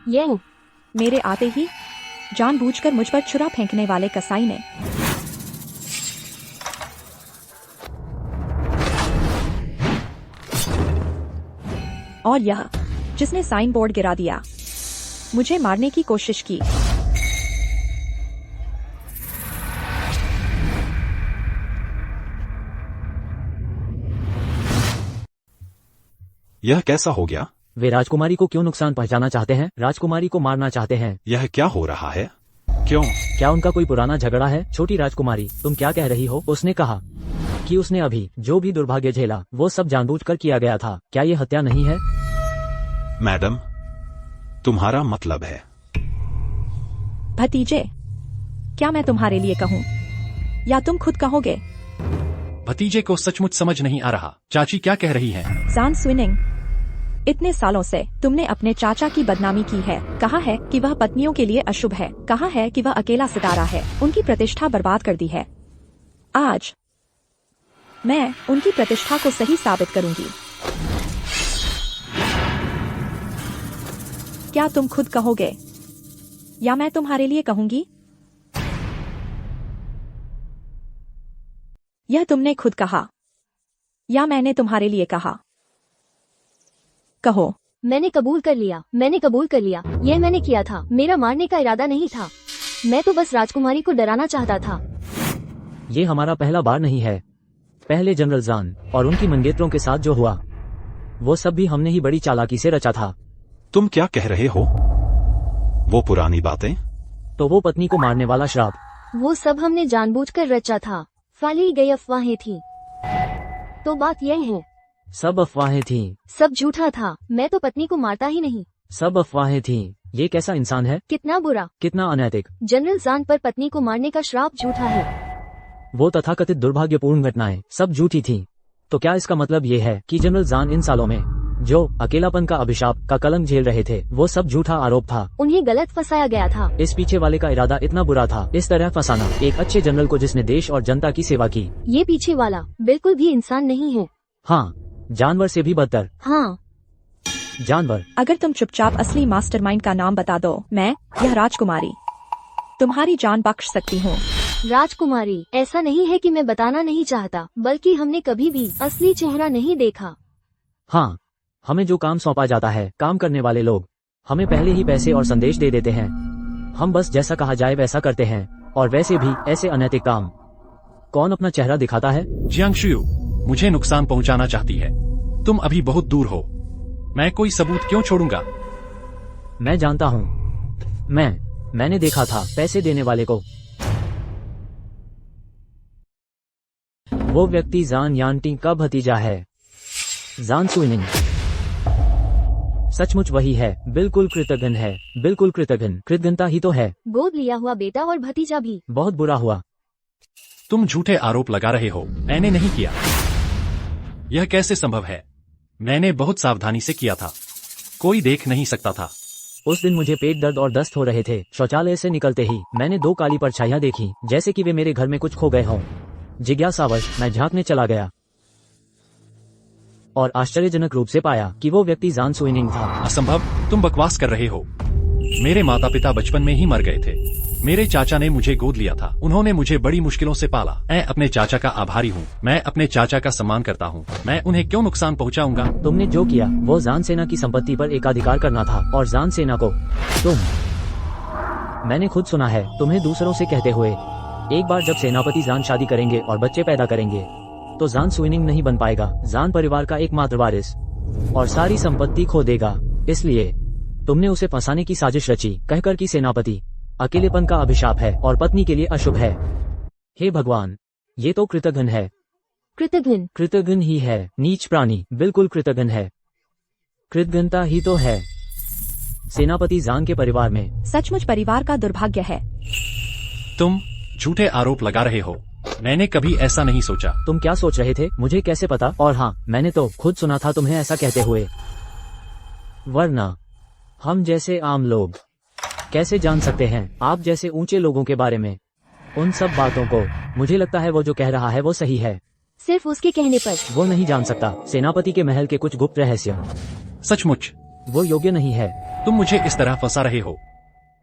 ये मेरे आते ही जानबूझकर मुझ पर छुरा फेंकने वाले कसाई ने और यह जिसने साइन बोर्ड गिरा दिया, मुझे मारने की कोशिश की। यह कैसा हो गया? वे राजकुमारी को क्यों नुकसान पहुंचाना चाहते हैं? राजकुमारी को मारना चाहते हैं। यह क्या हो रहा है? क्यों? क्या उनका कोई पुराना झगड़ा है? छोटी राजकुमारी, तुम क्या कह रही हो? उसने कहा कि उसने अभी जो भी दुर्भाग्य झेला वो सब जानबूझकर किया गया था। क्या ये हत्या नहीं है? मैडम, तुम्हारा मतलब है? भतीजे, क्या मैं तुम्हारे लिए कहूँ या तुम खुद कहोगे? भतीजे को सचमुच समझ नहीं आ रहा। चाची क्या कह रही हैं? जान स्विनिंग, इतने सालों से तुमने अपने चाचा की बदनामी की है। कहा है कि वह पत्नियों के लिए अशुभ है, कहा है कि वह अकेला सितारा है, उनकी प्रतिष्ठा बर्बाद कर दी है। आज मैं उनकी प्रतिष्ठा को सही साबित करूंगी। क्या तुम खुद कहोगे या मैं तुम्हारे लिए कहूंगी? यह तुमने खुद कहा या मैंने तुम्हारे लिए कहा? कहो। मैंने कबूल कर लिया, मैंने कबूल कर लिया। यह मैंने किया था। मेरा मारने का इरादा नहीं था। मैं तो बस राजकुमारी को डराना चाहता था। ये हमारा पहला बार नहीं है। पहले जनरल जान और उनकी मंगेतरों के साथ जो हुआ वो सब भी हमने ही बड़ी चालाकी से रचा था। तुम क्या कह रहे हो? वो पुरानी बातें? तो वो पत्नी को मारने वाला श्राप, वो सब हमने जानबूझकर रचा था। फैली गई अफवाहें थी। तो बात यह है, सब अफवाहें थीं। सब झूठा था। मैं तो पत्नी को मारता ही नहीं। सब अफवाहें थीं। ये कैसा इंसान है? कितना बुरा, कितना अनैतिक। जनरल जान पर पत्नी को मारने का श्राप झूठा है। वो तथाकथित दुर्भाग्यपूर्ण घटनाएं सब झूठी थीं। तो क्या इसका मतलब ये है कि जनरल जान इन सालों में जो अकेलापन का अभिशाप का कलंक झेल रहे थे वो सब झूठा आरोप था? उन्हें गलत फंसाया गया था। इस पीछे वाले का इरादा इतना बुरा था? इस तरह फंसाना एक अच्छे जनरल को जिसने देश और जनता की सेवा की। ये पीछे वाला बिल्कुल भी इंसान नहीं है। हाँ, जानवर से भी बदतर। हाँ, जानवर। अगर तुम चुपचाप असली मास्टरमाइंड का नाम बता दो, मैं यह राजकुमारी तुम्हारी जान बख्श सकती हूँ। राजकुमारी, ऐसा नहीं है कि मैं बताना नहीं चाहता, बल्कि हमने कभी भी असली चेहरा नहीं देखा। हाँ, हमें जो काम सौंपा जाता है, काम करने वाले लोग हमें पहले ही पैसे और संदेश दे देते हैं। हम बस जैसा कहा जाए वैसा करते हैं, और वैसे भी ऐसे अनैतिक काम कौन अपना चेहरा दिखाता है? जियांगशुयु मुझे नुकसान पहुंचाना चाहती है। तुम अभी बहुत दूर हो। मैं कोई सबूत क्यों छोड़ूंगा? मैं जानता हूँ। मैंने देखा था पैसे देने वाले को। वो व्यक्ति जान यांटिंग का भतीजा है। जान सुइनिंग सचमुच वही है। बिल्कुल कृतघ्न है, बिल्कुल कृतघ्न। कृतघ्नता ही तो है। गोद लिया हुआ बेटा और भतीजा भी। बहुत बुरा हुआ। तुम झूठे आरोप लगा रहे हो। मैंने नहीं किया। यह कैसे संभव है? मैंने बहुत सावधानी से किया था। कोई देख नहीं सकता था। उस दिन मुझे पेट दर्द और दस्त हो रहे थे। शौचालय से निकलते ही मैंने 2 काली परछाइयां देखी, जैसे कि वे मेरे घर में कुछ खो गए हों। जिज्ञासावश मैं झांकने चला गया और आश्चर्यजनक रूप से पाया कि वो व्यक्ति जान सुइनिंग था। असंभव, तुम बकवास कर रहे हो। मेरे माता पिता बचपन में ही मर गए थे। मेरे चाचा ने मुझे गोद लिया था। उन्होंने मुझे बड़ी मुश्किलों से पाला। मैं अपने चाचा का आभारी हूँ। मैं अपने चाचा का सम्मान करता हूँ। मैं उन्हें क्यों नुकसान पहुँचाऊंगा? तुमने जो किया वो जान सेना की संपत्ति पर एकाधिकार करना था, और जान सेना को मैंने खुद सुना है तुम्हें दूसरों से कहते हुए, एक बार जब सेनापति जान शादी करेंगे और बच्चे पैदा करेंगे तो जान सुइनिंग नहीं बन पाएगा। जान परिवार का एकमात्र वारिस और सारी संपत्ति खो देगा। इसलिए तुमने उसे फंसाने की साजिश रची, कहकर कि सेनापति अकेलेपन का अभिशाप है और पत्नी के लिए अशुभ है। हे भगवान, ये तो कृतघ्न है। कृतघ्न, कृतघ्न ही है। नीच प्राणी, बिल्कुल कृतघ्न है। कृतघ्नता ही तो है। सेनापति जान के परिवार में सचमुच परिवार का दुर्भाग्य है। तुम झूठे आरोप लगा रहे हो। मैंने कभी ऐसा नहीं सोचा। तुम क्या सोच रहे थे मुझे कैसे पता? और हाँ, मैंने तो खुद सुना था तुम्हें ऐसा कहते हुए, वरना हम जैसे आम लोग कैसे जान सकते हैं आप जैसे ऊंचे लोगों के बारे में उन सब बातों को? मुझे लगता है वो जो कह रहा है वो सही है। सिर्फ उसके कहने पर। वो नहीं जान सकता सेनापति के महल के कुछ गुप्त रहस्य। सचमुच वो योग्य नहीं है। तुम मुझे इस तरह फंसा रहे हो।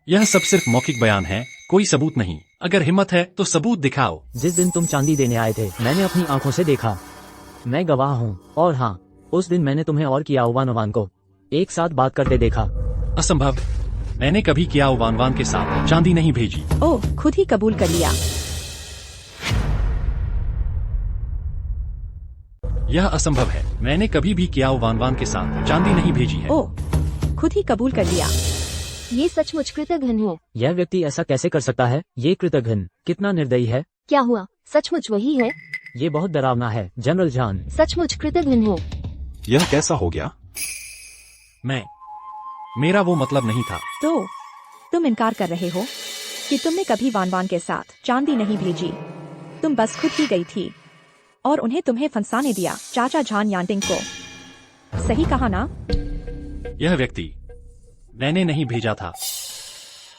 यह सब सिर्फ मौखिक बयान है, कोई सबूत नहीं। अगर हिम्मत है तो सबूत दिखाओ। जिस दिन तुम चांदी देने आए थे मैंने अपनी आंखों से देखा। मैं गवाह हूँ। और हाँ, उस दिन मैंने तुम्हें और कियाओवान को एक साथ बात करते देखा। असंभव। मैंने कभी कियाओ वानवान के साथ चांदी नहीं भेजी। ओह, खुद ही कबूल कर लिया। यह असंभव है। मैंने कभी भी कियाओ वानवान के साथ चांदी नहीं भेजी है। ओह, खुद ही कबूल कर लिया। ये सचमुच कृतघ्न है। यह व्यक्ति ऐसा कैसे कर सकता है? ये कृतघ्न कितना निर्दयी है। क्या हुआ? सचमुच वही है? ये बहुत डरावना है जनरल जान। सचमुच कृतघ्न है। यह कैसा हो गया? मेरा वो मतलब नहीं था। तो तुम इनकार कर रहे हो कि तुमने कभी वानवान के साथ चांदी नहीं भेजी। तुम बस खुद ही गई थी और उन्हें तुम्हें फंसाने दिया, चाचा झान यांटिंग को। सही कहा ना? यह व्यक्ति मैंने नहीं भेजा था।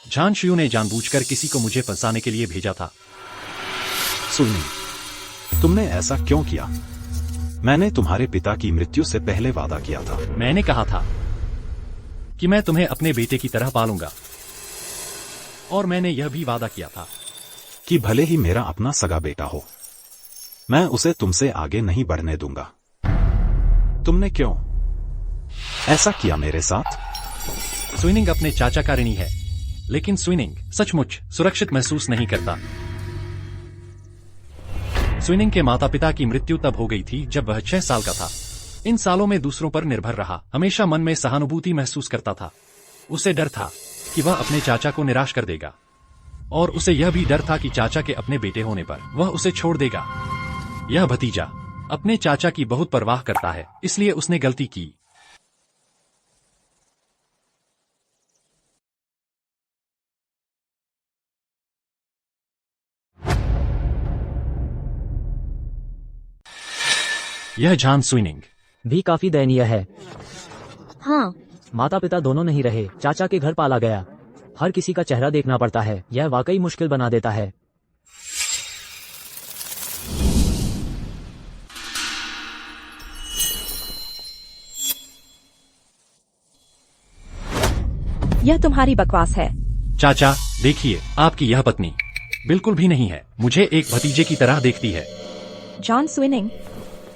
झान शियू ने जानबूझकर किसी को मुझे फंसाने के लिए भेजा था। सुनिए, तुमने ऐसा क्यों किया? मैंने तुम्हारे पिता की मृत्यु से पहले वादा किया था। मैंने कहा था कि मैं तुम्हें अपने बेटे की तरह पालूंगा, और मैंने यह भी वादा किया था कि भले ही मेरा अपना सगा बेटा हो, मैं उसे तुमसे आगे नहीं बढ़ने दूंगा। तुमने क्यों ऐसा किया मेरे साथ? स्विनिंग अपने चाचा का ऋणी है, लेकिन स्विनिंग सचमुच सुरक्षित महसूस नहीं करता। स्विनिंग के माता पिता की मृत्यु तब हो गई थी जब वह 6 साल का था। इन सालों में दूसरों पर निर्भर रहा, हमेशा मन में सहानुभूति महसूस करता था। उसे डर था कि वह अपने चाचा को निराश कर देगा, और उसे यह भी डर था कि चाचा के अपने बेटे होने पर वह उसे छोड़ देगा। यह भतीजा अपने चाचा की बहुत परवाह करता है, इसलिए उसने गलती की। यह झान स्विनिंग भी काफी दयनीय है। हाँ, माता पिता दोनों नहीं रहे, चाचा के घर पाला गया। हर किसी का चेहरा देखना पड़ता है, यह वाकई मुश्किल बना देता है। यह तुम्हारी बकवास है। चाचा देखिए, आपकी यह पत्नी बिल्कुल भी नहीं है, मुझे एक भतीजे की तरह देखती है। जॉन स्विनिंग,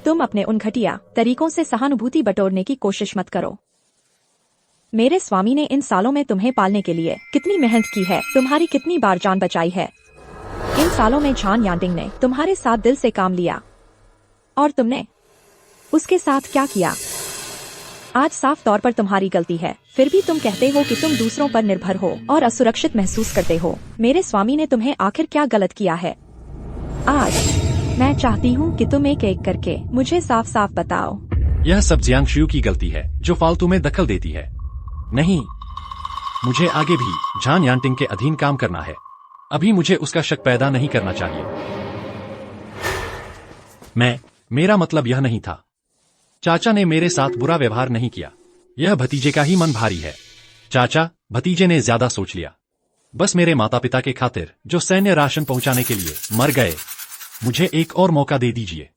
तुम अपने उन घटिया तरीकों से सहानुभूति बटोरने की कोशिश मत करो। मेरे स्वामी ने इन सालों में तुम्हें पालने के लिए कितनी मेहनत की है, तुम्हारी कितनी बार जान बचाई है। इन सालों में झान यांटिंग ने तुम्हारे साथ दिल से काम लिया, और तुमने उसके साथ क्या किया? आज साफ तौर पर तुम्हारी गलती है, फिर भी तुम कहते हो कि तुम दूसरों पर निर्भर हो और असुरक्षित महसूस करते हो। मेरे स्वामी ने तुम्हें आखिर क्या गलत किया है? आज मैं चाहती हूँ कि तुम एक एक करके मुझे साफ साफ बताओ। यह सब जियांग शियू की गलती है जो फालतू में दखल देती है। नहीं, मुझे आगे भी झान यांटिंग के अधीन काम करना है। अभी मुझे उसका शक पैदा नहीं करना चाहिए। मेरा मतलब यह नहीं था। चाचा ने मेरे साथ बुरा व्यवहार नहीं किया, यह भतीजे का ही मन भारी है। चाचा, भतीजे ने ज्यादा सोच लिया। बस मेरे माता पिता के खातिर जो सैन्य राशन पहुंचाने के लिए मर गए, मुझे एक और मौका दे दीजिए।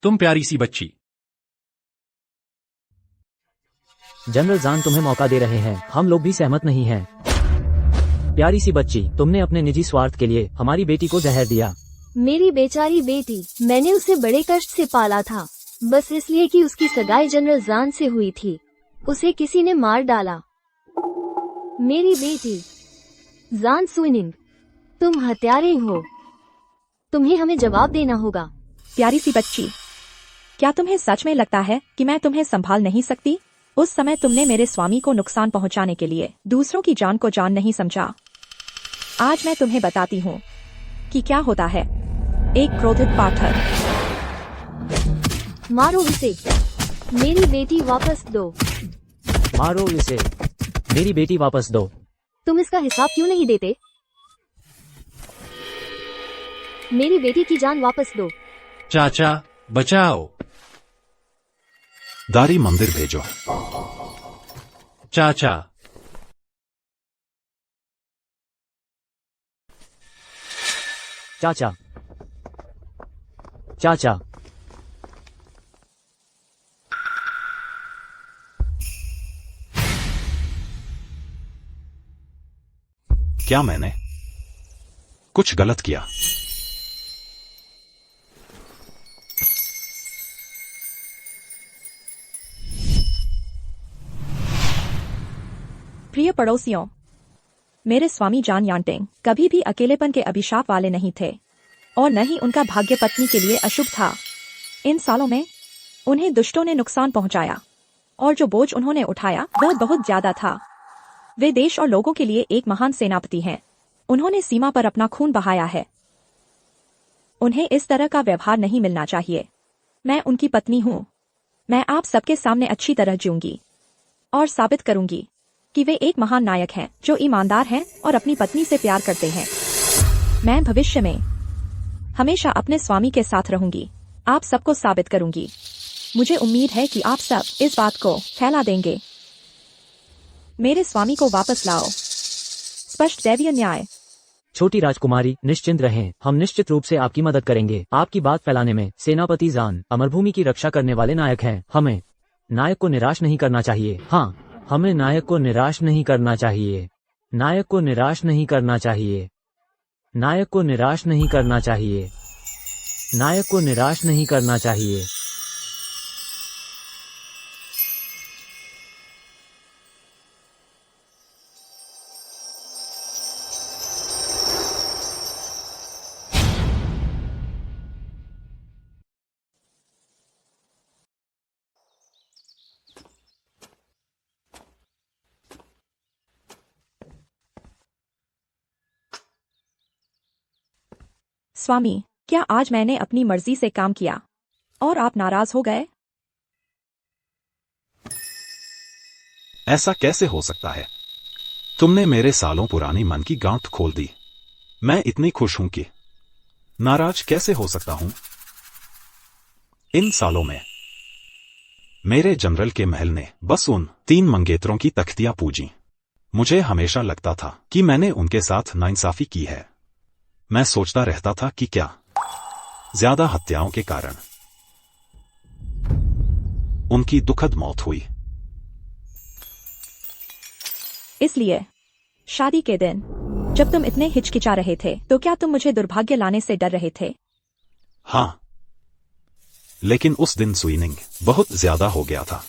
तुम प्यारी सी बच्ची। जनरल जान तुम्हें मौका दे रहे हैं, हम लोग भी सहमत नहीं हैं। प्यारी सी बच्ची, तुमने अपने निजी स्वार्थ के लिए हमारी बेटी को जहर दिया। मेरी बेचारी बेटी, मैंने उसे बड़े कष्ट से पाला था, बस इसलिए कि उसकी सगाई जनरल जान से हुई थी। उसे किसी ने मार डाला। मेरी बेटी जान स्विनिंग, तुम हत्यारे हो। तुम्हें हमें जवाब देना होगा। प्यारी सी बच्ची, क्या तुम्हें सच में लगता है कि मैं तुम्हें संभाल नहीं सकती? उस समय तुमने मेरे स्वामी को नुकसान पहुंचाने के लिए दूसरों की जान को जान नहीं समझा। आज मैं तुम्हें बताती हूँ कि क्या होता है। एक क्रोधित पाठक। मारो इसे, मेरी बेटी वापस दो। मारो इसे, मेरी बेटी वापस दो। तुम इसका हिसाब क्यों नहीं देते? मेरी बेटी की जान वापस दो। चाचा बचाओ। दारी मंदिर भेजो। चाचा, चाचा, चाचा, क्या मैंने कुछ गलत किया? प्रिय पड़ोसियों, मेरे स्वामी जान यांटिंग कभी भी अकेलेपन के अभिशाप वाले नहीं थे और न ही उनका भाग्य पत्नी के लिए अशुभ था। इन सालों में उन्हें दुष्टों ने नुकसान पहुंचाया और जो बोझ उन्होंने उठाया वह बहुत ज्यादा था। वे देश और लोगों के लिए एक महान सेनापति हैं। उन्होंने सीमा पर अपना खून बहाया है। उन्हें इस तरह का व्यवहार नहीं मिलना चाहिए। मैं उनकी पत्नी हूँ। मैं आप सबके सामने अच्छी तरह जीऊंगी और साबित करूंगी कि वे एक महान नायक हैं जो ईमानदार हैं और अपनी पत्नी से प्यार करते हैं। मैं भविष्य में हमेशा अपने स्वामी के साथ रहूंगी। आप सबको साबित करूंगी। मुझे उम्मीद है कि आप सब इस बात को फैला देंगे। मेरे स्वामी को वापस लाओ। स्पष्ट दैवीय न्याय। छोटी राजकुमारी, निश्चिंत रहें, हम निश्चित रूप से आपकी मदद करेंगे। आपकी बात फैलाने में सेनापति जान अमरभूमि की रक्षा करने वाले नायक हैं। हमें नायक को निराश नहीं करना चाहिए। हाँ, हमें नायक को निराश नहीं करना चाहिए। नायक को निराश नहीं करना चाहिए। नायक को निराश नहीं करना चाहिए। नायक को निराश नहीं करना चाहिए। स्वामी, क्या आज मैंने अपनी मर्जी से काम किया और आप नाराज हो गए? ऐसा कैसे हो सकता है? तुमने मेरे सालों पुरानी मन की गांठ खोल दी। मैं इतनी खुश हूं कि नाराज कैसे हो सकता हूं? इन सालों में मेरे जनरल के महल ने बस उन 3 मंगेतरों की तख्तियां पूजी। मुझे हमेशा लगता था कि मैंने उनके साथ नाइंसाफी की है। मैं सोचता रहता था कि क्या ज्यादा हत्याओं के कारण उनकी दुखद मौत हुई। इसलिए शादी के दिन जब तुम इतने हिचकिचा रहे थे तो क्या तुम मुझे दुर्भाग्य लाने से डर रहे थे? हां, लेकिन उस दिन स्विनिंग बहुत ज्यादा हो गया था।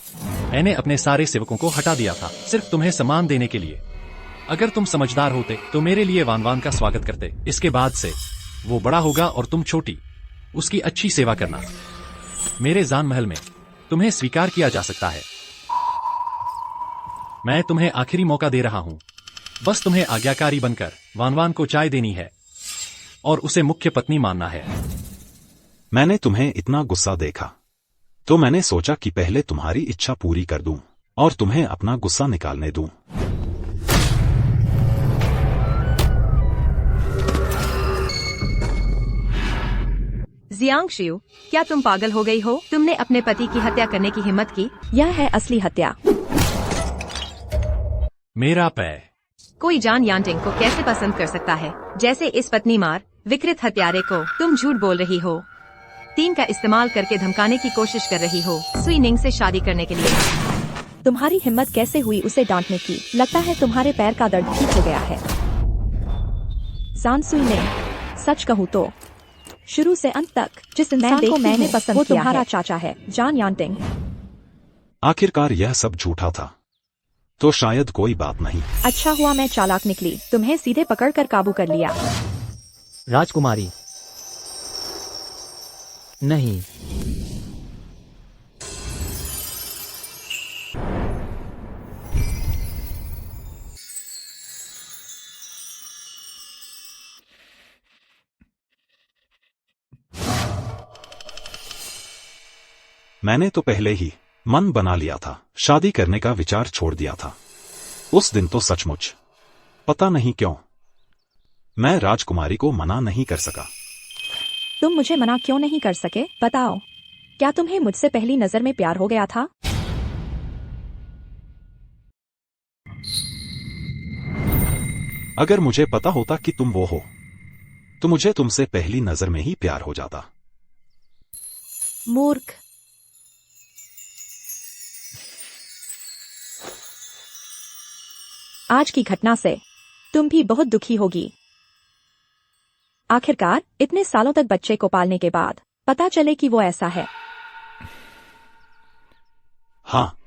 मैंने अपने सारे सेवकों को हटा दिया था सिर्फ तुम्हें सम्मान देने के लिए। अगर तुम समझदार होते तो मेरे लिए वानवान का स्वागत करते। इसके बाद से वो बड़ा होगा और तुम छोटी, उसकी अच्छी सेवा करना। मेरे जान महल में तुम्हें स्वीकार किया जा सकता है। मैं तुम्हें आखिरी मौका दे रहा हूं। बस तुम्हें आज्ञाकारी बनकर वानवान को चाय देनी है और उसे मुख्य पत्नी मानना है। मैंने तुम्हें इतना गुस्सा देखा तो मैंने सोचा कि पहले तुम्हारी इच्छा पूरी कर दूं और तुम्हें अपना गुस्सा निकालने दूं। जियांगशियू, क्या तुम पागल हो गई हो? तुमने अपने पति की हत्या करने की हिम्मत की? यह है असली हत्या। मेरा पैर। कोई जान यांटिंग को कैसे पसंद कर सकता है? जैसे इस पत्नी मार विकृत हत्यारे को तुम झूठ बोल रही हो। 3 का इस्तेमाल करके धमकाने की कोशिश कर रही हो स्विनिंग से शादी करने के लिए। तुम्हारी हिम्मत कैसे हुई उसे डांटने की? लगता है तुम्हारे पैर का दर्द ठीक हो गया है। जान स्विनिंग, सच कहूँ तो शुरू से अंत तक जिस इंसान को मैंने पसंद किया वो तुम्हारा चाचा है, जान यांटिंग। आखिरकार यह सब झूठा था तो शायद कोई बात नहीं। अच्छा हुआ मैं चालाक निकली। तुम्हें सीधे पकड़कर काबू कर लिया। राजकुमारी, नहीं, मैंने तो पहले ही मन बना लिया था। शादी करने का विचार छोड़ दिया था। उस दिन तो सचमुच पता नहीं क्यों मैं राजकुमारी को मना नहीं कर सका। तुम मुझे मना क्यों नहीं कर सके? बताओ, क्या तुम्हें मुझसे पहली नजर में प्यार हो गया था? अगर मुझे पता होता कि तुम वो हो तो मुझे तुमसे पहली नजर में ही प्यार हो जाता। मूर्ख। आज की घटना से तुम भी बहुत दुखी होगी। आखिरकार इतने सालों तक बच्चे को पालने के बाद पता चले कि वो ऐसा है। हाँ,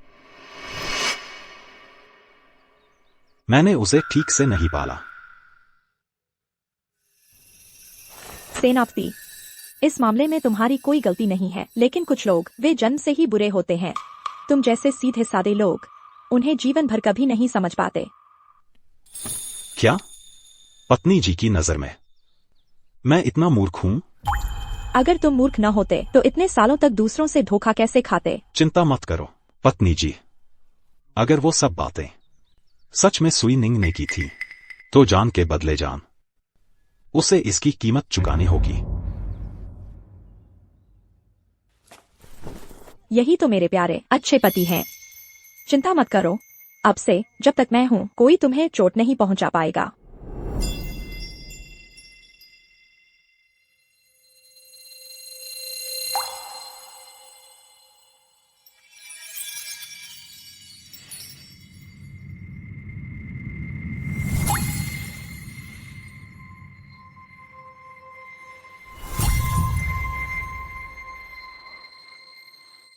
मैंने उसे ठीक से नहीं पाला। सेनापति, इस मामले में तुम्हारी कोई गलती नहीं है, लेकिन कुछ लोग वे जन्म से ही बुरे होते हैं। तुम जैसे सीधे सादे लोग उन्हें जीवन भर कभी नहीं समझ पाते। क्या? पत्नी जी की नजर में मैं इतना मूर्ख हूं? अगर तुम मूर्ख न होते तो इतने सालों तक दूसरों से धोखा कैसे खाते? चिंता मत करो पत्नी जी, अगर वो सब बातें सच में सुई निंग ने की थी तो जान के बदले जान उसे इसकी कीमत चुकानी होगी। यही तो मेरे प्यारे अच्छे पति हैं। चिंता मत करो, अब से जब तक मैं हूं कोई तुम्हें चोट नहीं पहुंचा पाएगा।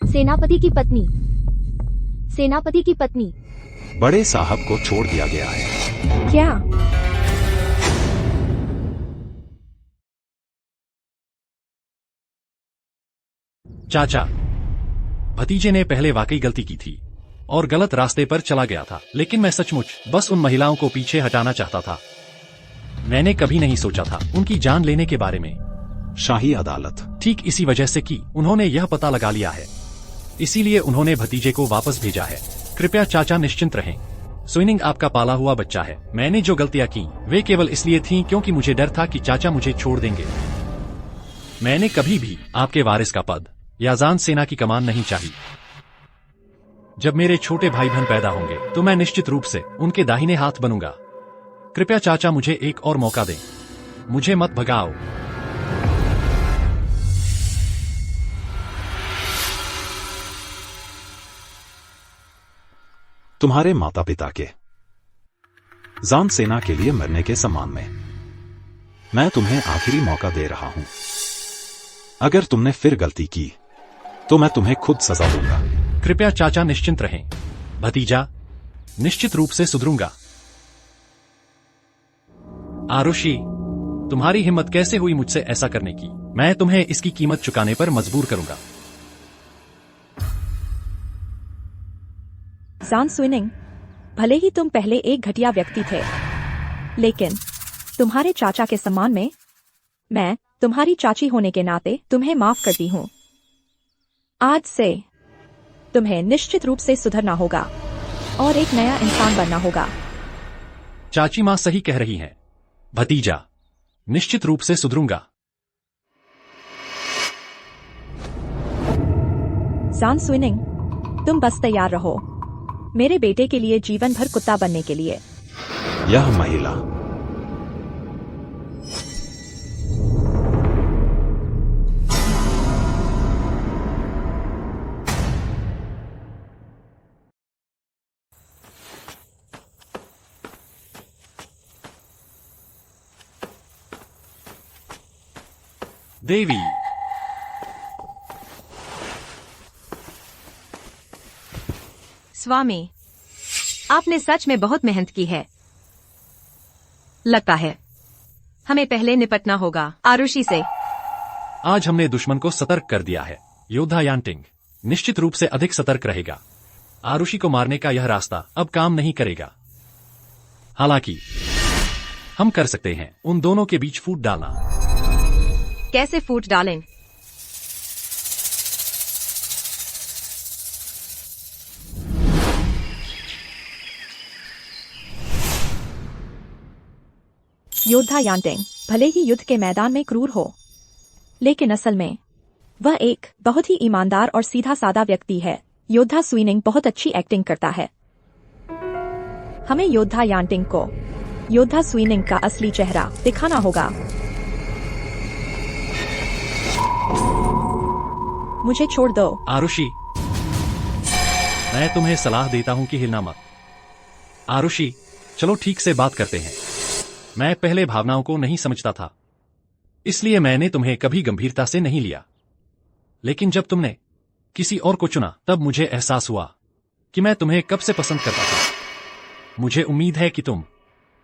सेनापति की पत्नी, सेनापति की पत्नी। बड़े साहब को छोड़ दिया गया है। क्या? चाचा, भतीजे ने पहले वाकई गलती की थी और गलत रास्ते पर चला गया था, लेकिन मैं सचमुच बस उन महिलाओं को पीछे हटाना चाहता था। मैंने कभी नहीं सोचा था उनकी जान लेने के बारे में। शाही अदालत ठीक इसी वजह से कि उन्होंने यह पता लगा लिया है, इसीलिए उन्होंने भतीजे को वापस भेजा है। कृपया चाचा निश्चिंत रहें। स्विनिंग आपका पाला हुआ बच्चा है। मैंने जो गलतियां की वे केवल इसलिए थीं क्योंकि मुझे डर था कि चाचा मुझे छोड़ देंगे। मैंने कभी भी आपके वारिस का पद या जान सेना की कमान नहीं चाही। जब मेरे छोटे भाई बहन पैदा होंगे तो मैं निश्चित रूप से उनके दाहिने हाथ बनूंगा। कृपया चाचा मुझे एक और मौका दें, मुझे मत भगाओ। तुम्हारे माता पिता के जान सेना के लिए मरने के सम्मान में मैं तुम्हें आखिरी मौका दे रहा हूं। अगर तुमने फिर गलती की तो मैं तुम्हें खुद सजा दूंगा। कृपया चाचा निश्चिंत रहें। भतीजा निश्चित रूप से सुधरूंगा। आरुषि, तुम्हारी हिम्मत कैसे हुई मुझसे ऐसा करने की? मैं तुम्हें इसकी कीमत चुकाने पर मजबूर करूंगा। जान स्विनिंग, भले ही तुम पहले एक घटिया व्यक्ति थे, लेकिन तुम्हारे चाचा के सम्मान में मैं तुम्हारी चाची होने के नाते तुम्हें माफ करती हूँ। आज से तुम्हें निश्चित रूप से सुधरना होगा और एक नया इंसान बनना होगा। चाची माँ सही कह रही हैं। भतीजा निश्चित रूप से सुधरूंगा। जान स्विनिंग, तुम बस तैयार रहो मेरे बेटे के लिए जीवन भर कुत्ता बनने के लिए। यह महिला देवी, स्वामी, आपने सच में बहुत मेहनत की है। लगता है हमें पहले निपटना होगा आरुषि से। आज हमने दुश्मन को सतर्क कर दिया है। योद्धा यांटिंग निश्चित रूप से अधिक सतर्क रहेगा। आरुषि को मारने का यह रास्ता अब काम नहीं करेगा। हालांकि हम कर सकते हैं उन दोनों के बीच फूट डालना। कैसे फूट डालें? योद्धा यांटिंग भले ही युद्ध के मैदान में क्रूर हो, लेकिन असल में वह एक बहुत ही ईमानदार और सीधा सादा व्यक्ति है। योद्धा स्विनिंग बहुत अच्छी एक्टिंग करता है। हमें योद्धा यांटिंग को योद्धा स्विनिंग का असली चेहरा दिखाना होगा। मुझे छोड़ दो। आरुषि, मैं तुम्हें सलाह देता हूं कि हिलना मत। आरुषि, चलो ठीक से बात करते हैं। मैं पहले भावनाओं को नहीं समझता था, इसलिए मैंने तुम्हें कभी गंभीरता से नहीं लिया। लेकिन जब तुमने किसी और को चुना तब मुझे एहसास हुआ कि मैं तुम्हें कब से पसंद करता था। मुझे उम्मीद है कि तुम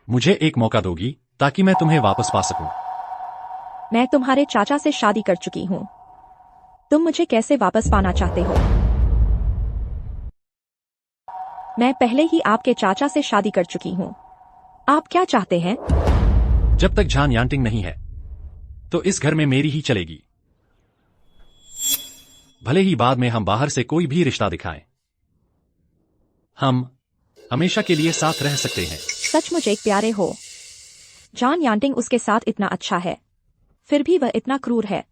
मुझे एक मौका दोगी ताकि मैं तुम्हें वापस पा सकूं। मैं तुम्हारे चाचा से शादी कर चुकी हूँ। तुम मुझे कैसे वापस पाना चाहते हो? मैं पहले ही आपके चाचा से शादी कर चुकी हूँ। आप क्या चाहते हैं? जब तक झान यांटिंग नहीं है तो इस घर में मेरी ही चलेगी, भले ही बाद में हम बाहर से कोई भी रिश्ता दिखाएं। हम हमेशा के लिए साथ रह सकते हैं। सचमुच एक प्यारे हो। जान यांटिंग उसके साथ इतना अच्छा है, फिर भी वह इतना क्रूर है।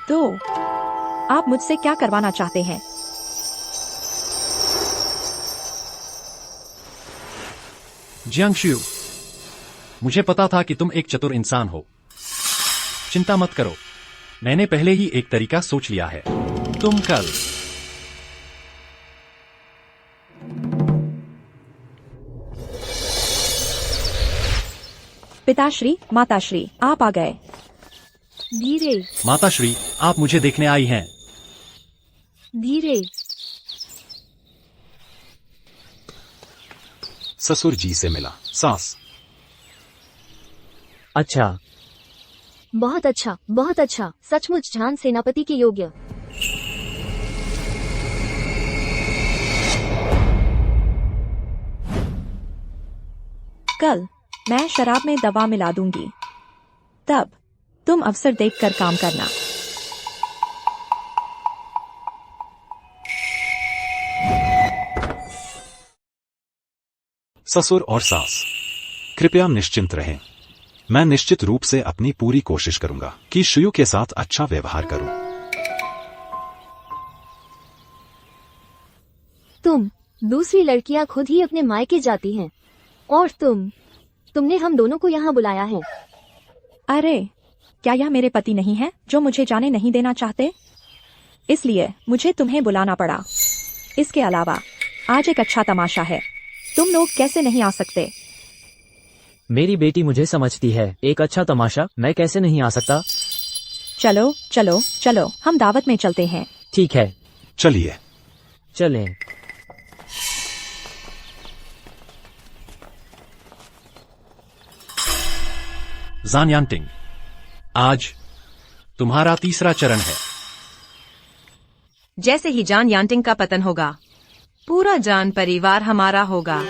तो आप मुझसे क्या करवाना चाहते हैं? जियांगशु, मुझे पता था कि तुम एक चतुर इंसान हो। चिंता मत करो, मैंने पहले ही एक तरीका सोच लिया है। तुम कल पिताश्री, माताश्री, आप आ गए। धीरे माताश्री, आप मुझे देखने आई हैं। धीरे। ससुर जी से मिला। सास, अच्छा, बहुत अच्छा, बहुत अच्छा। सचमुच झान सेनापति के योग्य। कल मैं शराब में दवा मिला दूंगी, तब तुम अवसर देखकर काम करना। ससुर और सास, कृपया निश्चिंत रहें। मैं निश्चित रूप से अपनी पूरी कोशिश करूंगा कि शुयू के साथ अच्छा व्यवहार करूं। तुम दूसरी लड़कियां खुद ही अपने मायके जाती हैं, और तुमने हम दोनों को यहाँ बुलाया है। अरे, क्या यह मेरे पति नहीं है जो मुझे जाने नहीं देना चाहते? इसलिए मुझे तुम्हें बुलाना पड़ा। इसके अलावा आज एक अच्छा तमाशा है, तुम लोग कैसे नहीं आ सकते? मेरी बेटी मुझे समझती है। एक अच्छा तमाशा मैं कैसे नहीं आ सकता? चलो चलो चलो, हम दावत में चलते हैं। ठीक है, चलिए। चलें। जान यांटिंग, आज तुम्हारा तीसरा चरण है। जैसे ही जान यांटिंग का पतन होगा, पूरा जान परिवार हमारा होगा।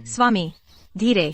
स्वामी, धीरे।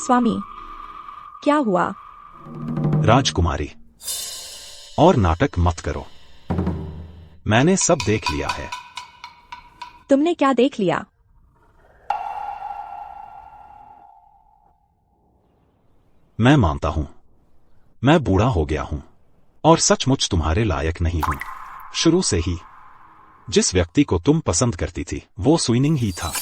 स्वामी, क्या हुआ? राजकुमारी, और नाटक मत करो। मैंने सब देख लिया है। तुमने क्या देख लिया? मैं मानता हूं, मैं बूढ़ा हो गया हूं और सचमुच तुम्हारे लायक नहीं हूं। शुरू से ही जिस व्यक्ति को तुम पसंद करती थी वो सुइनिंग ही था।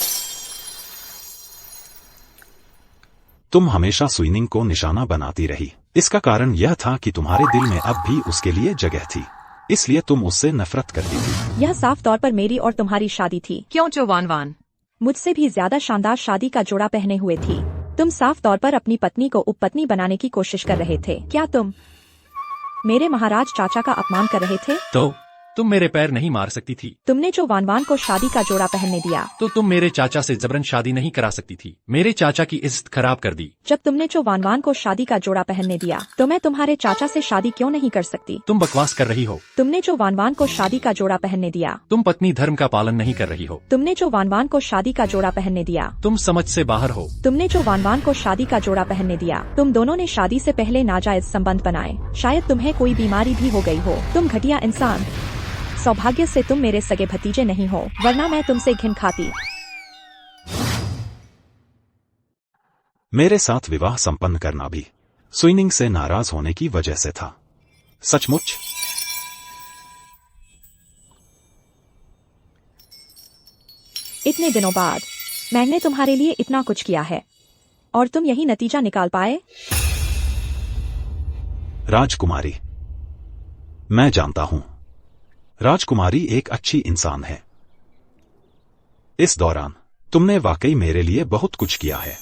तुम हमेशा सुइनिंग को निशाना बनाती रही। इसका कारण यह था कि तुम्हारे दिल में अब भी उसके लिए जगह थी, इसलिए तुम उससे नफरत करती थी। यह साफ तौर पर मेरी और तुम्हारी शादी थी। क्यों चौवान वान? मुझसे भी ज्यादा शानदार शादी का जोड़ा पहने हुए थी। तुम साफ तौर पर अपनी पत्नी को उपपत्नी बनाने की कोशिश कर रहे थे। क्या तुम मेरे महाराज चाचा का अपमान कर रहे थे? तो तुम मेरे पैर नहीं मार सकती थी। तुमने जो वानवान को शादी का जोड़ा पहनने दिया, तो तुम मेरे चाचा से जबरन शादी नहीं करा सकती थी। मेरे चाचा की इज्जत खराब कर दी। जब तुमने जो वानवान को शादी का जोड़ा पहनने दिया, तो मैं तुम्हारे चाचा से शादी क्यों नहीं कर सकती? तुम बकवास कर रही हो। तुमने जो वानवान को शादी का जोड़ा पहनने दिया, तुम पत्नी धर्म का पालन नहीं कर रही हो। तुमने जो वानवान को शादी का जोड़ा पहनने दिया, तुम समझ से बाहर हो। तुमने जो वानवान को शादी का जोड़ा पहनने दिया, तुम दोनों ने शादी से पहले नाजायज संबंध बनाए। शायद तुम्हें कोई बीमारी भी हो गई हो। तुम घटिया इंसान। सौभाग्य से तुम मेरे सगे भतीजे नहीं हो, वरना मैं तुमसे घिन खाती। मेरे साथ विवाह संपन्न करना भी सुइनिंग से नाराज होने की वजह से था। सचमुच? इतने दिनों बाद मैंने तुम्हारे लिए इतना कुछ किया है और तुम यही नतीजा निकाल पाए? राजकुमारी, मैं जानता हूं राजकुमारी एक अच्छी इंसान है। इस दौरान तुमने वाकई मेरे लिए बहुत कुछ किया है।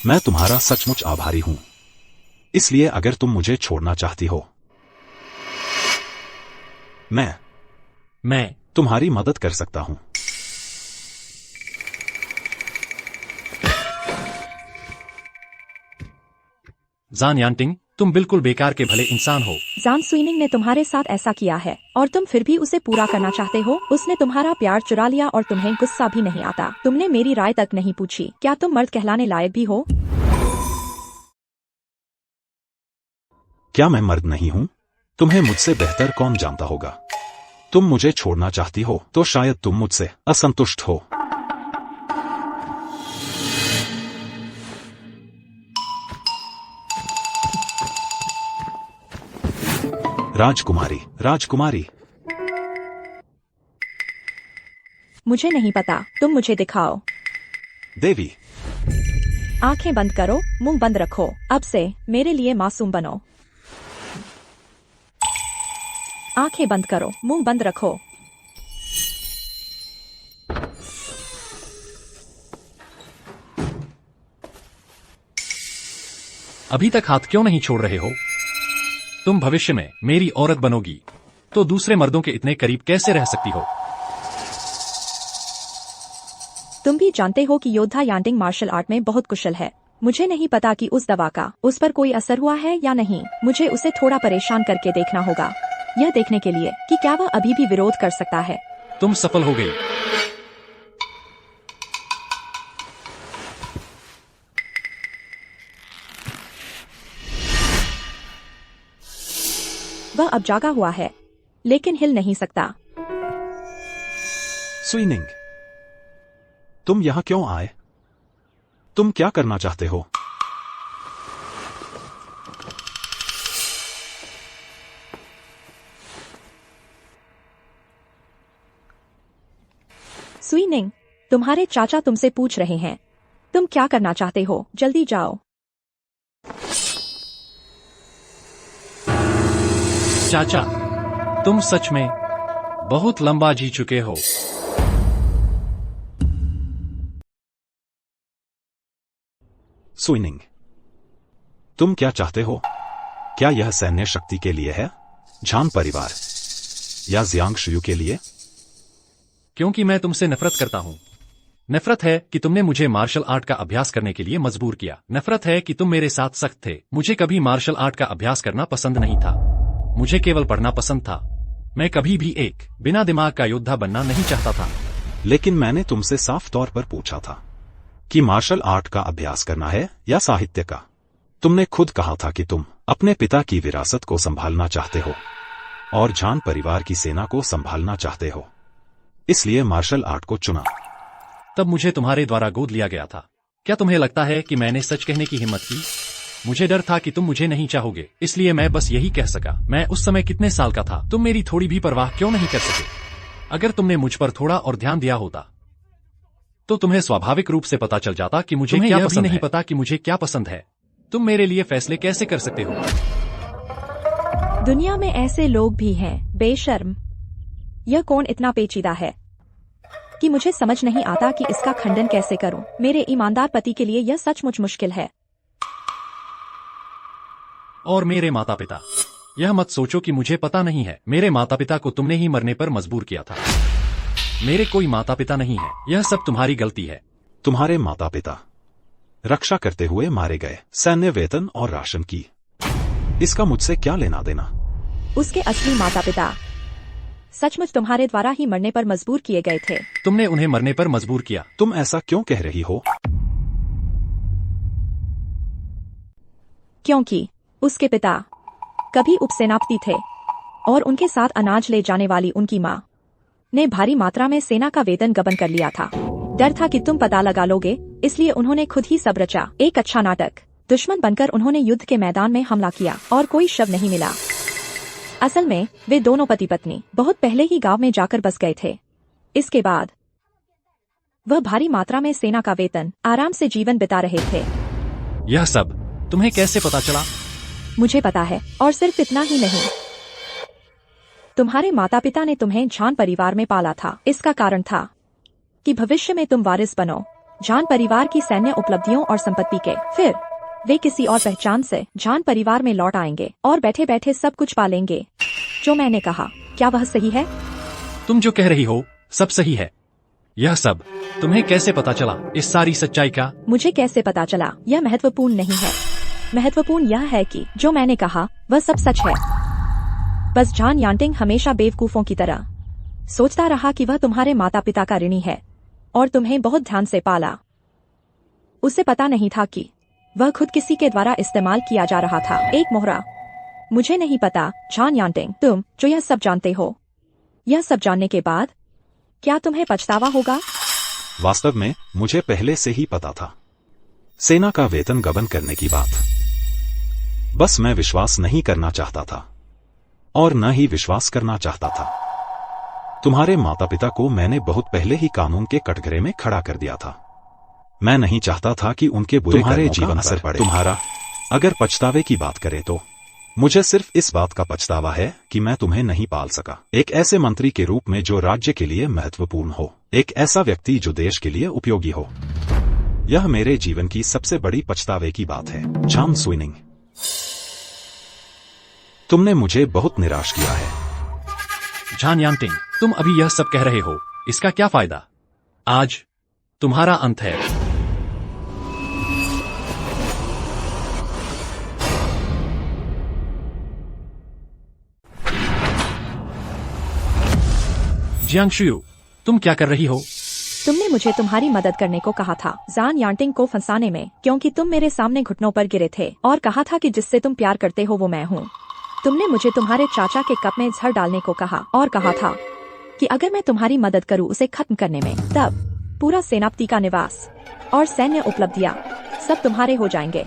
मैं तुम्हारा सचमुच आभारी हूं। इसलिए अगर तुम मुझे छोड़ना चाहती हो, मैं तुम्हारी मदद कर सकता हूं। जान यांटिंग, तुम बिल्कुल बेकार के भले इंसान हो। जान सुइनिंग ने तुम्हारे साथ ऐसा किया है और तुम फिर भी उसे पूरा करना चाहते हो। उसने तुम्हारा प्यार चुरा लिया और तुम्हें गुस्सा भी नहीं आता। तुमने मेरी राय तक नहीं पूछी। क्या तुम मर्द कहलाने लायक भी हो? क्या मैं मर्द नहीं हूं? तुम्हें मुझसे बेहतर कौन जानता होगा। तुम मुझे छोड़ना चाहती हो तो शायद तुम मुझसे असंतुष्ट हो। राजकुमारी, मुझे नहीं पता, तुम मुझे दिखाओ। देवी, आंखें बंद करो, मुंह बंद रखो। अब से मेरे लिए मासूम बनो। आंखें बंद करो, मुंह बंद रखो। अभी तक हाथ क्यों नहीं छोड़ रहे हो? तुम भविष्य में मेरी औरत बनोगी तो दूसरे मर्दों के इतने करीब कैसे रह सकती हो? तुम भी जानते हो कि योद्धा यांटिंग मार्शल आर्ट में बहुत कुशल है। मुझे नहीं पता कि उस दवा का उस पर कोई असर हुआ है या नहीं। मुझे उसे थोड़ा परेशान करके देखना होगा, यह देखने के लिए कि क्या वह अभी भी विरोध कर सकता है। तुम सफल हो गई। वह अब जागा हुआ है, लेकिन हिल नहीं सकता। सुइनिंग, तुम यहां क्यों आए? तुम क्या करना चाहते हो? सुइनिंग, तुम्हारे चाचा तुमसे पूछ रहे हैं। तुम क्या करना चाहते हो? जल्दी जाओ। चाचा, तुम सच में बहुत लंबा जी चुके हो। सुइनिंग, तुम क्या चाहते हो? क्या यह सैन्य शक्ति के लिए है, झान परिवार या जियांग शुयू के लिए? क्योंकि मैं तुमसे नफरत करता हूं। नफरत है कि तुमने मुझे मार्शल आर्ट का अभ्यास करने के लिए मजबूर किया। नफरत है कि तुम मेरे साथ सख्त थे। मुझे कभी मार्शल आर्ट का अभ्यास करना पसंद नहीं था। मुझे केवल पढ़ना पसंद था। मैं कभी भी एक बिना दिमाग का योद्धा बनना नहीं चाहता था। लेकिन मैंने तुमसे साफ तौर पर पूछा था कि मार्शल आर्ट का अभ्यास करना है या साहित्य का। तुमने खुद कहा था कि तुम अपने पिता की विरासत को संभालना चाहते हो और झान परिवार की सेना को संभालना चाहते हो, इसलिए मार्शल आर्ट को चुना। तब मुझे तुम्हारे द्वारा गोद लिया गया था। क्या तुम्हें लगता है कि मैंने सच कहने की हिम्मत की? मुझे डर था कि तुम मुझे नहीं चाहोगे, इसलिए मैं बस यही कह सका। मैं उस समय कितने साल का था? तुम मेरी थोड़ी भी परवाह क्यों नहीं कर सके? अगर तुमने मुझ पर थोड़ा और ध्यान दिया होता तो तुम्हें स्वाभाविक रूप से पता चल जाता कि मुझे क्या पसंद नहीं पता कि मुझे क्या पसंद है। तुम मेरे लिए फैसले कैसे कर सकते हो? दुनिया में ऐसे लोग भी हैं, बेशर्म। यह कौन इतना पेचीदा है कि मुझे समझ नहीं आता कि इसका खंडन कैसे करूं। मेरे ईमानदार पति के लिए यह सचमुच मुश्किल है। और मेरे माता पिता यह मत सोचो कि मुझे पता नहीं है। मेरे माता पिता को तुमने ही मरने पर मजबूर किया था। मेरे कोई माता पिता नहीं है। यह सब तुम्हारी गलती है। तुम्हारे माता पिता रक्षा करते हुए मारे गए, सैन्य वेतन और राशन की, इसका मुझसे क्या लेना देना। उसके असली माता पिता सचमुच तुम्हारे द्वारा ही मरने पर मजबूर किए गए थे। तुमने उन्हें मरने पर मजबूर किया। तुम ऐसा क्यों कह रही हो? क्योंकि उसके पिता कभी उपसेनापति थे और उनके साथ अनाज ले जाने वाली उनकी माँ ने भारी मात्रा में सेना का वेतन गबन कर लिया था। डर था कि तुम पता लगा लोगे, इसलिए उन्होंने खुद ही सब रचा। एक अच्छा नाटक। दुश्मन बनकर उन्होंने युद्ध के मैदान में हमला किया और कोई शव नहीं मिला। असल में वे दोनों पति पत्नी बहुत पहले ही गांव में जाकर बस गए थे। इसके बाद वह भारी मात्रा में सेना का वेतन आराम से जीवन बिता रहे थे। यह सब तुम्हें कैसे पता चला? मुझे पता है, और सिर्फ इतना ही नहीं, तुम्हारे माता पिता ने तुम्हें झान परिवार में पाला था। इसका कारण था कि भविष्य में तुम वारिस बनो झान परिवार की सैन्य उपलब्धियों और संपत्ति के। फिर वे किसी और पहचान से झान परिवार में लौट आएंगे और बैठे बैठे सब कुछ पालेंगे जो मैंने कहा। क्या वह सही है? तुम जो कह रही हो सब सही है। यह सब तुम्हें कैसे पता चला, इस सारी सच्चाई का? मुझे कैसे पता चला यह महत्वपूर्ण नहीं है। महत्वपूर्ण यह है कि जो मैंने कहा वह सब सच है। बस झान यांटिंग हमेशा बेवकूफों की तरह सोचता रहा कि वह तुम्हारे माता पिता का ऋणी है और तुम्हें बहुत ध्यान से पाला। उसे पता नहीं था कि वह खुद किसी के द्वारा इस्तेमाल किया जा रहा था। एक मोहरा। मुझे नहीं पता झान यांटिंग, तुम जो यह सब जानते हो, यह सब जानने के बाद क्या तुम्हें पछतावा होगा? वास्तव में मुझे पहले से ही पता था सेना का वेतन गबन करने की बात। बस मैं विश्वास नहीं करना चाहता था और न ही विश्वास करना चाहता था। तुम्हारे माता पिता को मैंने बहुत पहले ही कानून के कटघरे में खड़ा कर दिया था। मैं नहीं चाहता था कि उनके बुरे तुम्हारे जीवन असर पड़े। तुम्हारा अगर पछतावे की बात करें तो मुझे सिर्फ इस बात का पछतावा है कि मैं तुम्हें नहीं पाल सका। एक ऐसे मंत्री के रूप में जो राज्य के लिए महत्वपूर्ण हो, एक ऐसा व्यक्ति जो देश के लिए उपयोगी हो। यह मेरे जीवन की सबसे बड़ी पछतावे की बात है। झान सुइनिंग, तुमने मुझे बहुत निराश किया है। झान यांटिंग, तुम अभी यह सब कह रहे हो, इसका क्या फायदा? आज तुम्हारा अंत है। जियांगशु, तुम क्या कर रही हो? तुमने मुझे तुम्हारी मदद करने को कहा था झान यांटिंग को फंसाने में, क्योंकि तुम मेरे सामने घुटनों पर गिरे थे और कहा था कि जिससे तुम प्यार करते हो वो मैं हूँ। तुमने मुझे तुम्हारे चाचा के कप में जहर डालने को कहा और कहा था कि अगर मैं तुम्हारी मदद करूँ उसे खत्म करने में, तब पूरा सेनापति का निवास और सैन्य उपलब्धियाँ सब तुम्हारे हो जाएंगे।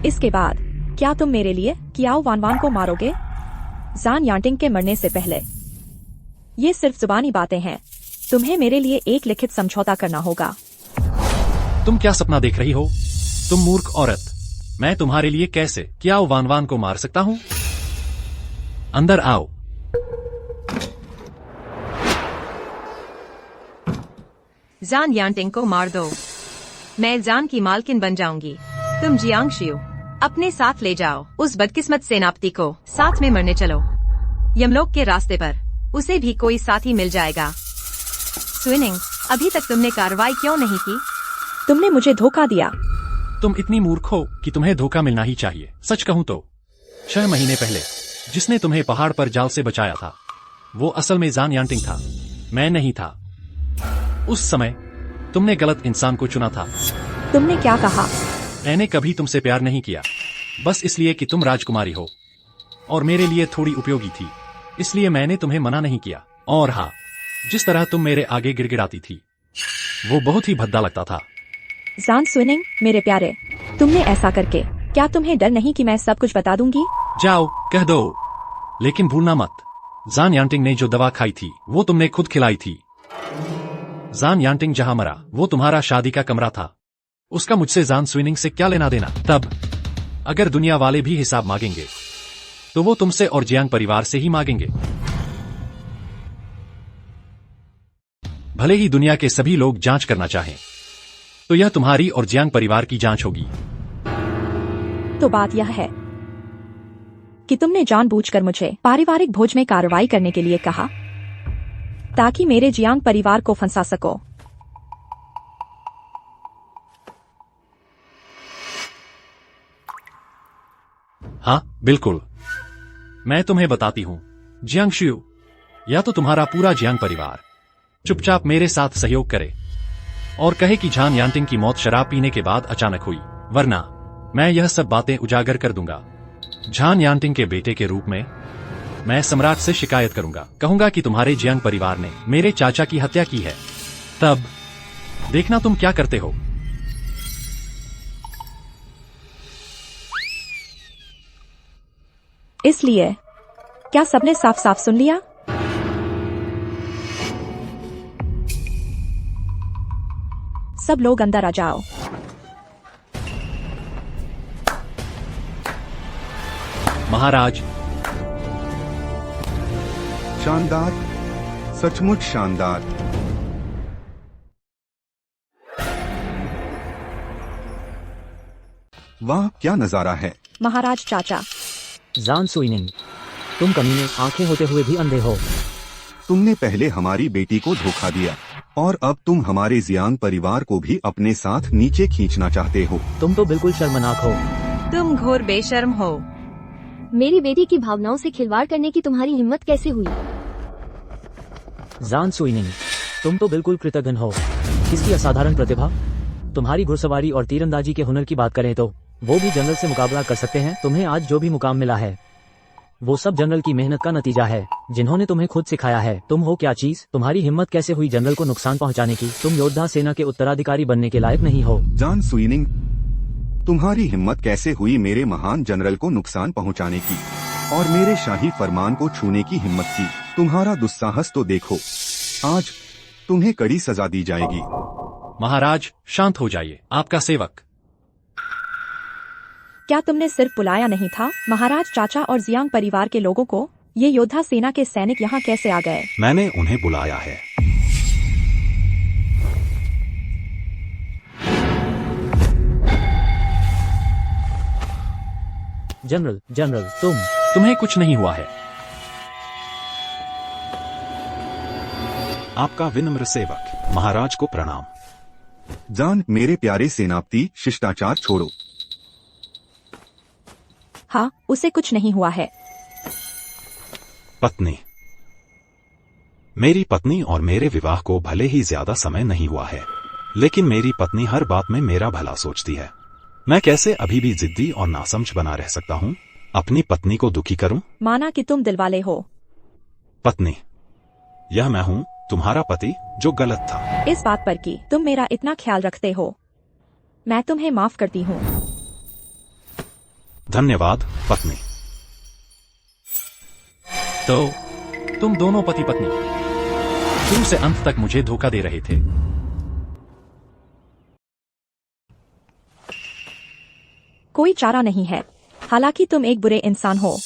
इसके बाद क्या तुम मेरे लिए कियाओ वानवान को मारोगे? झान यांटिंग के मरने से पहले। ये सिर्फ जुबानी बातें हैं। तुम्हें मेरे लिए एक लिखित समझौता करना होगा। तुम क्या सपना देख रही हो? तुम मूर्ख औरत। मैं तुम्हारे लिए कैसे कियाओ वानवान को मार सकता हूँ? अंदर आओ। झान यांटिंग को मार दो। मैं झान की मालकिन बन जाऊंगी। तुम जियांगशु अपने साथ ले जाओ। उस बदकिस्मत सेनापति को साथ में मरने चलो। यमलोक के रास्ते पर उसे भी कोई साथी मिल जाएगा। सुइनिंग, अभी तक तुमने कार्रवाई क्यों नहीं की? तुमने मुझे धोखा दिया। तुम इतनी मूर्ख हो कि तुम्हें धोखा मिलना ही चाहिए। सच कहूँ तो 6 महीने पहले जिसने तुम्हें पहाड़ पर जाल से बचाया था वो असल में झान यांटिंग था, मैं नहीं था। उस समय तुमने गलत इंसान को चुना था। तुमने क्या कहा? मैंने कभी तुमसे प्यार नहीं किया, बस इसलिए कि तुम राजकुमारी हो और मेरे लिए थोड़ी उपयोगी थी, इसलिए मैंने तुम्हें मना नहीं किया। और हाँ, जिस तरह तुम मेरे आगे गिड़गिड़ाती थी वो बहुत ही भद्दा लगता था। झान सुइनिंग, मेरे प्यारे, तुमने ऐसा करके क्या तुम्हें डर नहीं कि मैं सब कुछ बता दूंगी? जाओ कह दो, लेकिन भूलना मत झान यांटिंग ने जो दवा खाई थी वो तुमने खुद खिलाई थी। झान यांटिंग जहां मरा वो तुम्हारा शादी का कमरा था। उसका मुझसे झान सुइनिंग से क्या लेना देना? तब अगर दुनिया वाले भी हिसाब मांगेंगे तो वो तुमसे और जियांग परिवार से ही मांगेंगे। भले ही दुनिया के सभी लोग जांच करना चाहें तो यह तुम्हारी और जियांग परिवार की जांच होगी। तो बात यह है कि तुमने जानबूझकर मुझे पारिवारिक भोज में कार्रवाई करने के लिए कहा ताकि मेरे जियांग परिवार को फंसा सको। हाँ बिल्कुल, मैं तुम्हें बताती हूँ। जियांग शियू या तो तुम्हारा पूरा जियांग परिवार चुपचाप मेरे साथ सहयोग करे और कहे कि झान यांटिंग की मौत शराब पीने के बाद अचानक हुई, वरना मैं यह सब बातें उजागर कर दूंगा। झान यांटिंग के बेटे के रूप में मैं सम्राट से शिकायत करूंगा, कहूंगा कि तुम्हारे जियांग परिवार ने मेरे चाचा की हत्या की है। तब देखना तुम क्या करते हो। इसलिए क्या सबने साफ साफ सुन लिया? सब लोग अंदर आ जाओ। महाराज, शानदार, सचमुच शानदार। वाह क्या नजारा है। महाराज चाचा, जान सुइनिंग, तुम कमीने आंखें होते हुए भी अंधे हो। तुमने पहले हमारी बेटी को धोखा दिया और अब तुम हमारे जियांग परिवार को भी अपने साथ नीचे खींचना चाहते हो। तुम तो बिल्कुल शर्मनाक हो। तुम घोर बेशर्म हो। मेरी बेटी की भावनाओं से खिलवाड़ करने की तुम्हारी हिम्मत कैसे हुई? जान सुइनिंग, तुम तो बिल्कुल कृतघ्न हो। किसकी असाधारण प्रतिभा। तुम्हारी घुड़सवारी और तीरंदाजी के हुनर की बात करें तो वो भी जनरल से मुकाबला कर सकते हैं। तुम्हें आज जो भी मुकाम मिला है वो सब जनरल की मेहनत का नतीजा है, जिन्होंने तुम्हें खुद सिखाया है। तुम हो क्या चीज? तुम्हारी हिम्मत कैसे हुई जनरल को नुकसान पहुंचाने की? तुम योद्धा सेना के उत्तराधिकारी बनने के लायक नहीं हो। जान सुइनिंग, तुम्हारी हिम्मत कैसे हुई मेरे महान जनरल को नुकसान पहुंचाने की और मेरे शाही फरमान को छूने की हिम्मत की? तुम्हारा दुस्साहस तो देखो, आज तुम्हें कड़ी सजा दी जाएगी। महाराज शांत हो जाइए। आपका सेवक। क्या तुमने सिर्फ बुलाया नहीं था महाराज चाचा और जियांग परिवार के लोगों को? ये योद्धा सेना के सैनिक यहाँ कैसे आ गए? मैंने उन्हें बुलाया है। जनरल, तुम्हें कुछ नहीं हुआ है। आपका विनम्र सेवक। महाराज को प्रणाम। जान मेरे प्यारे सेनापति, शिष्टाचार छोड़ो। हाँ, उसे कुछ नहीं हुआ है। पत्नी, मेरी पत्नी और मेरे विवाह को भले ही ज्यादा समय नहीं हुआ है, लेकिन मेरी पत्नी हर बात में मेरा भला सोचती है। मैं कैसे अभी भी जिद्दी और नासमझ बना रह सकता हूँ? अपनी पत्नी को दुखी करूँ? माना कि तुम दिलवाले हो। पत्नी, यह मैं हूँ, तुम्हारा पति, जो गलत था। इस बात पर कि तुम मेरा इतना ख्याल रखते हो, मैं तुम्हें माफ करती हूँ। धन्यवाद पत्नी। तो तुम दोनों पति पत्नी शुरू से अंत तक मुझे धोखा दे रहे थे। कोई चारा नहीं है। हालांकि तुम एक बुरे इंसान हो,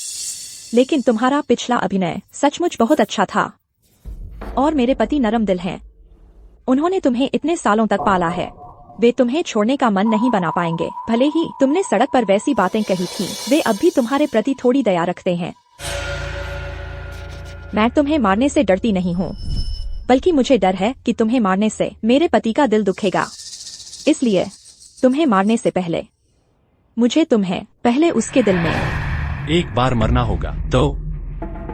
लेकिन तुम्हारा पिछला अभिनय सचमुच बहुत अच्छा था। और मेरे पति नरम दिल हैं। उन्होंने तुम्हें इतने सालों तक पाला है, वे तुम्हें छोड़ने का मन नहीं बना पाएंगे। भले ही तुमने सड़क पर वैसी बातें कही थी, वे अब भी तुम्हारे प्रति थोड़ी दया रखते हैं। मैं तुम्हें मारने से डरती नहीं हूँ, बल्कि मुझे डर है कि तुम्हें मारने से मेरे पति का दिल दुखेगा। इसलिए तुम्हें मारने से पहले मुझे तुम्हें पहले उसके दिल में एक बार मरना होगा। तो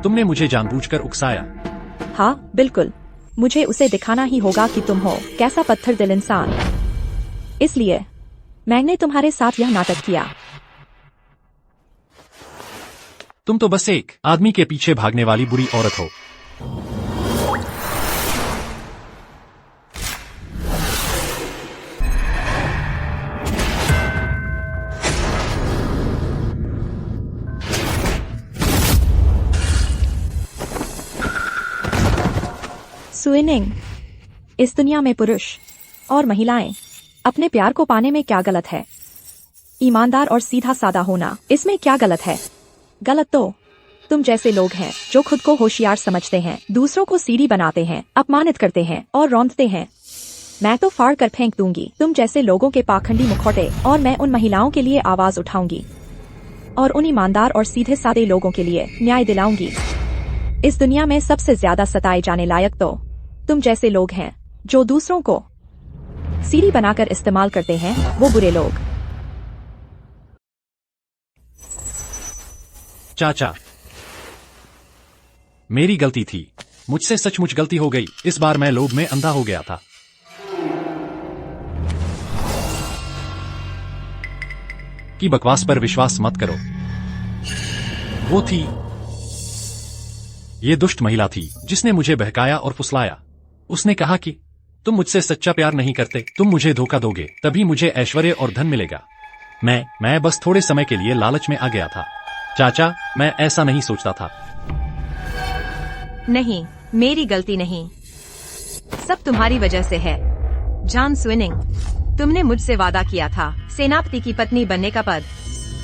तुमने मुझे जानबूझकर उकसाया। हाँ बिल्कुल, मुझे उसे दिखाना ही होगा कि तुम हो कैसा पत्थर दिल इंसान। इसलिए मैंने तुम्हारे साथ यह नाटक किया। तुम तो बस एक आदमी के पीछे भागने वाली बुरी औरत हो। सुइनिंग, इस दुनिया में पुरुष और महिलाएं अपने प्यार को पाने में क्या गलत है? ईमानदार और सीधा सादा होना, इसमें क्या गलत है? गलत तो तुम जैसे लोग हैं जो खुद को होशियार समझते हैं, दूसरों को सीढ़ी बनाते हैं, अपमानित करते हैं और रौंदते हैं। मैं तो फाड़ कर फेंक दूंगी तुम जैसे लोगों के पाखंडी मुखौटे, और मैं उन महिलाओं के लिए आवाज उठाऊंगी और उन ईमानदार और सीधे साधे लोगों के लिए न्याय दिलाऊंगी। इस दुनिया में सबसे ज्यादा सताए जाने लायक तो तुम जैसे लोग हैं, जो दूसरों को सीढ़ी बनाकर इस्तेमाल करते हैं, वो बुरे लोग। चाचा, मेरी गलती थी। मुझसे सचमुच गलती हो गई। इस बार मैं लोभ में अंधा हो गया था। की बकवास पर विश्वास मत करो। वो थी, ये दुष्ट महिला थी जिसने मुझे बहकाया और फुसलाया। उसने कहा कि तुम मुझसे सच्चा प्यार नहीं करते, तुम मुझे धोखा दोगे, तभी मुझे ऐश्वर्य और धन मिलेगा। मैं बस थोड़े समय के लिए लालच में आ गया था। चाचा, मैं ऐसा नहीं सोचता था। नहीं, मेरी गलती नहीं, सब तुम्हारी वजह से है। जॉन स्विनिंग, तुमने मुझसे वादा किया था सेनापति की पत्नी बनने का पद।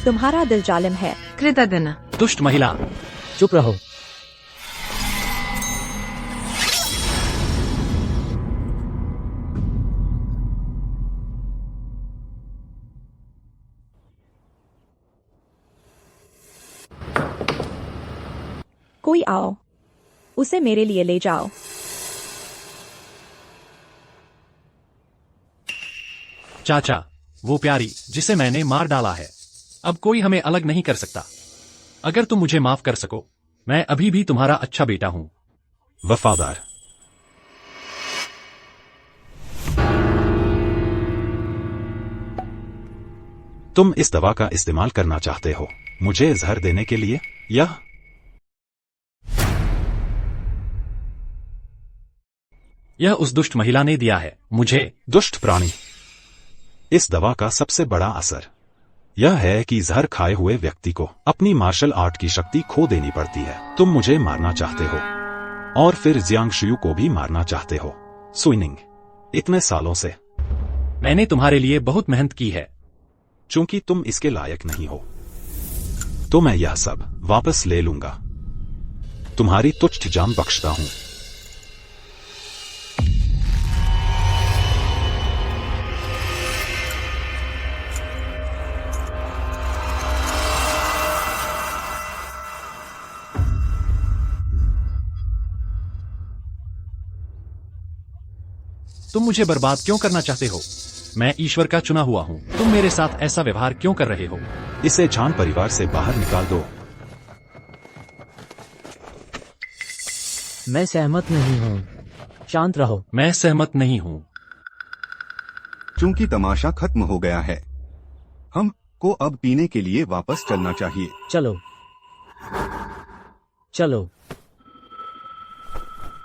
तुम्हारा दिल जालिम है। कृतज्ञ। दुष्ट महिला, चुप रहो। कोई आओ, उसे मेरे लिए ले जाओ। चाचा, वो प्यारी जिसे मैंने मार डाला है, अब कोई हमें अलग नहीं कर सकता। अगर तुम मुझे माफ कर सको, मैं अभी भी तुम्हारा अच्छा बेटा हूं। वफादार। तुम इस दवा का इस्तेमाल करना चाहते हो मुझे जहर देने के लिए, या यह उस दुष्ट महिला ने दिया है मुझे। दुष्ट प्राणी। इस दवा का सबसे बड़ा असर यह है कि जहर खाए हुए व्यक्ति को अपनी मार्शल आर्ट की शक्ति खो देनी पड़ती है। तुम मुझे मारना चाहते हो और फिर जियांगशु को भी मारना चाहते हो। स्विनिंग, इतने सालों से मैंने तुम्हारे लिए बहुत मेहनत की है। चूंकि तुम इसके लायक नहीं हो, तो मैं यह सब वापस ले लूंगा। तुम्हारी तुच्छ जान बख्शता हूं। तुम मुझे बर्बाद क्यों करना चाहते हो? मैं ईश्वर का चुना हुआ हूँ। तुम मेरे साथ ऐसा व्यवहार क्यों कर रहे हो? इसे जान परिवार से बाहर निकाल दो। मैं सहमत नहीं हूँ। शांत रहो। मैं सहमत नहीं हूँ। चूंकि तमाशा खत्म हो गया है, हम को अब पीने के लिए वापस चलना चाहिए। चलो चलो।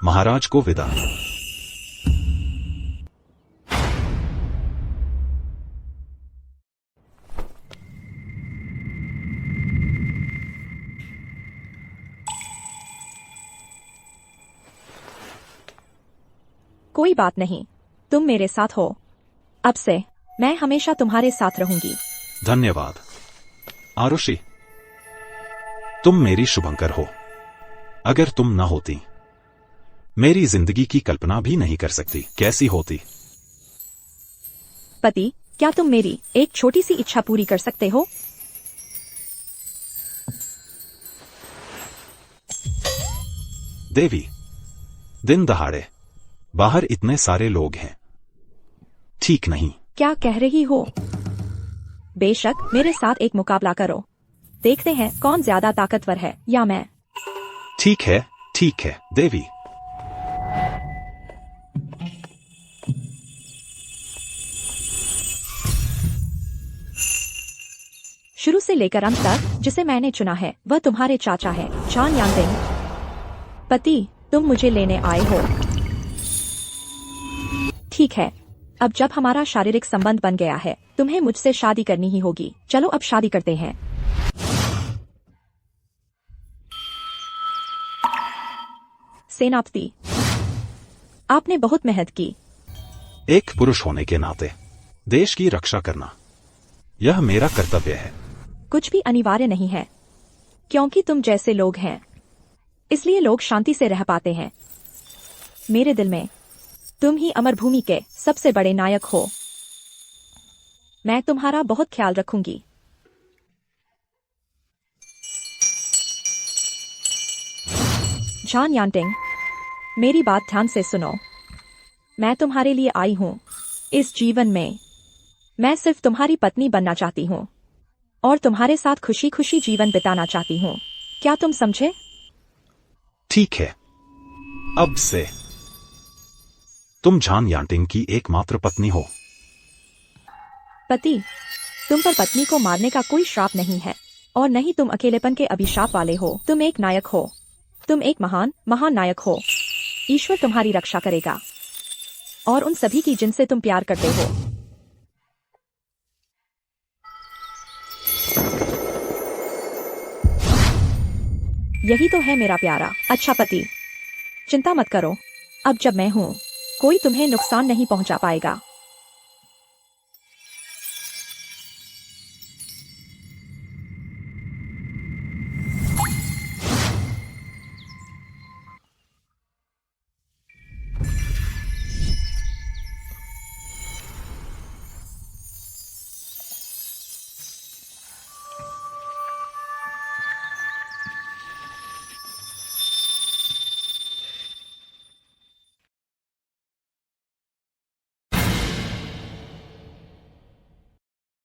महाराज को विदा। कोई बात नहीं, तुम मेरे साथ हो। अब से मैं हमेशा तुम्हारे साथ रहूंगी। धन्यवाद आरुषि, तुम मेरी शुभंकर हो। अगर तुम न होती, मेरी जिंदगी की कल्पना भी नहीं कर सकती कैसी होती। पति, क्या तुम मेरी एक छोटी सी इच्छा पूरी कर सकते हो? देवी, दिन दहाड़े बाहर इतने सारे लोग हैं, ठीक नहीं। क्या कह रही हो? बेशक, मेरे साथ एक मुकाबला करो। देखते हैं कौन ज्यादा ताकतवर है, या मैं। ठीक है देवी। शुरू से लेकर अंत तक जिसे मैंने चुना है वह तुम्हारे चाचा है, जॉन यांटिंग। पति, तुम मुझे लेने आए हो। ठीक है, अब जब हमारा शारीरिक संबंध बन गया है, तुम्हें मुझसे शादी करनी ही होगी। चलो अब शादी करते हैं। सेनापति, आपने बहुत मेहनत की। एक पुरुष होने के नाते देश की रक्षा करना, यह मेरा कर्तव्य है। कुछ भी अनिवार्य नहीं है, क्योंकि तुम जैसे लोग हैं, इसलिए लोग शांति से रह पाते हैं। मेरे दिल में तुम ही अमर भूमि के सबसे बड़े नायक हो। मैं तुम्हारा बहुत ख्याल रखूंगी। जान यांटिंग, मेरी बात ध्यान से सुनो। मैं तुम्हारे लिए आई हूँ। इस जीवन में मैं सिर्फ तुम्हारी पत्नी बनना चाहती हूँ और तुम्हारे साथ खुशी खुशी जीवन बिताना चाहती हूँ। क्या तुम समझे? ठीक है, अब से तुम जान यांटिंग की एकमात्र पत्नी हो। पति, तुम पर पत्नी को मारने का कोई श्राप नहीं है और न ही तुम अकेलेपन के अभिशाप वाले हो। तुम एक नायक हो। तुम एक महान महान नायक हो। ईश्वर तुम्हारी रक्षा करेगा और उन सभी की जिनसे तुम प्यार करते हो। यही तो है मेरा प्यारा अच्छा पति। चिंता मत करो, अब जब मैं हूँ कोई तुम्हें नुकसान नहीं पहुंचा पाएगा।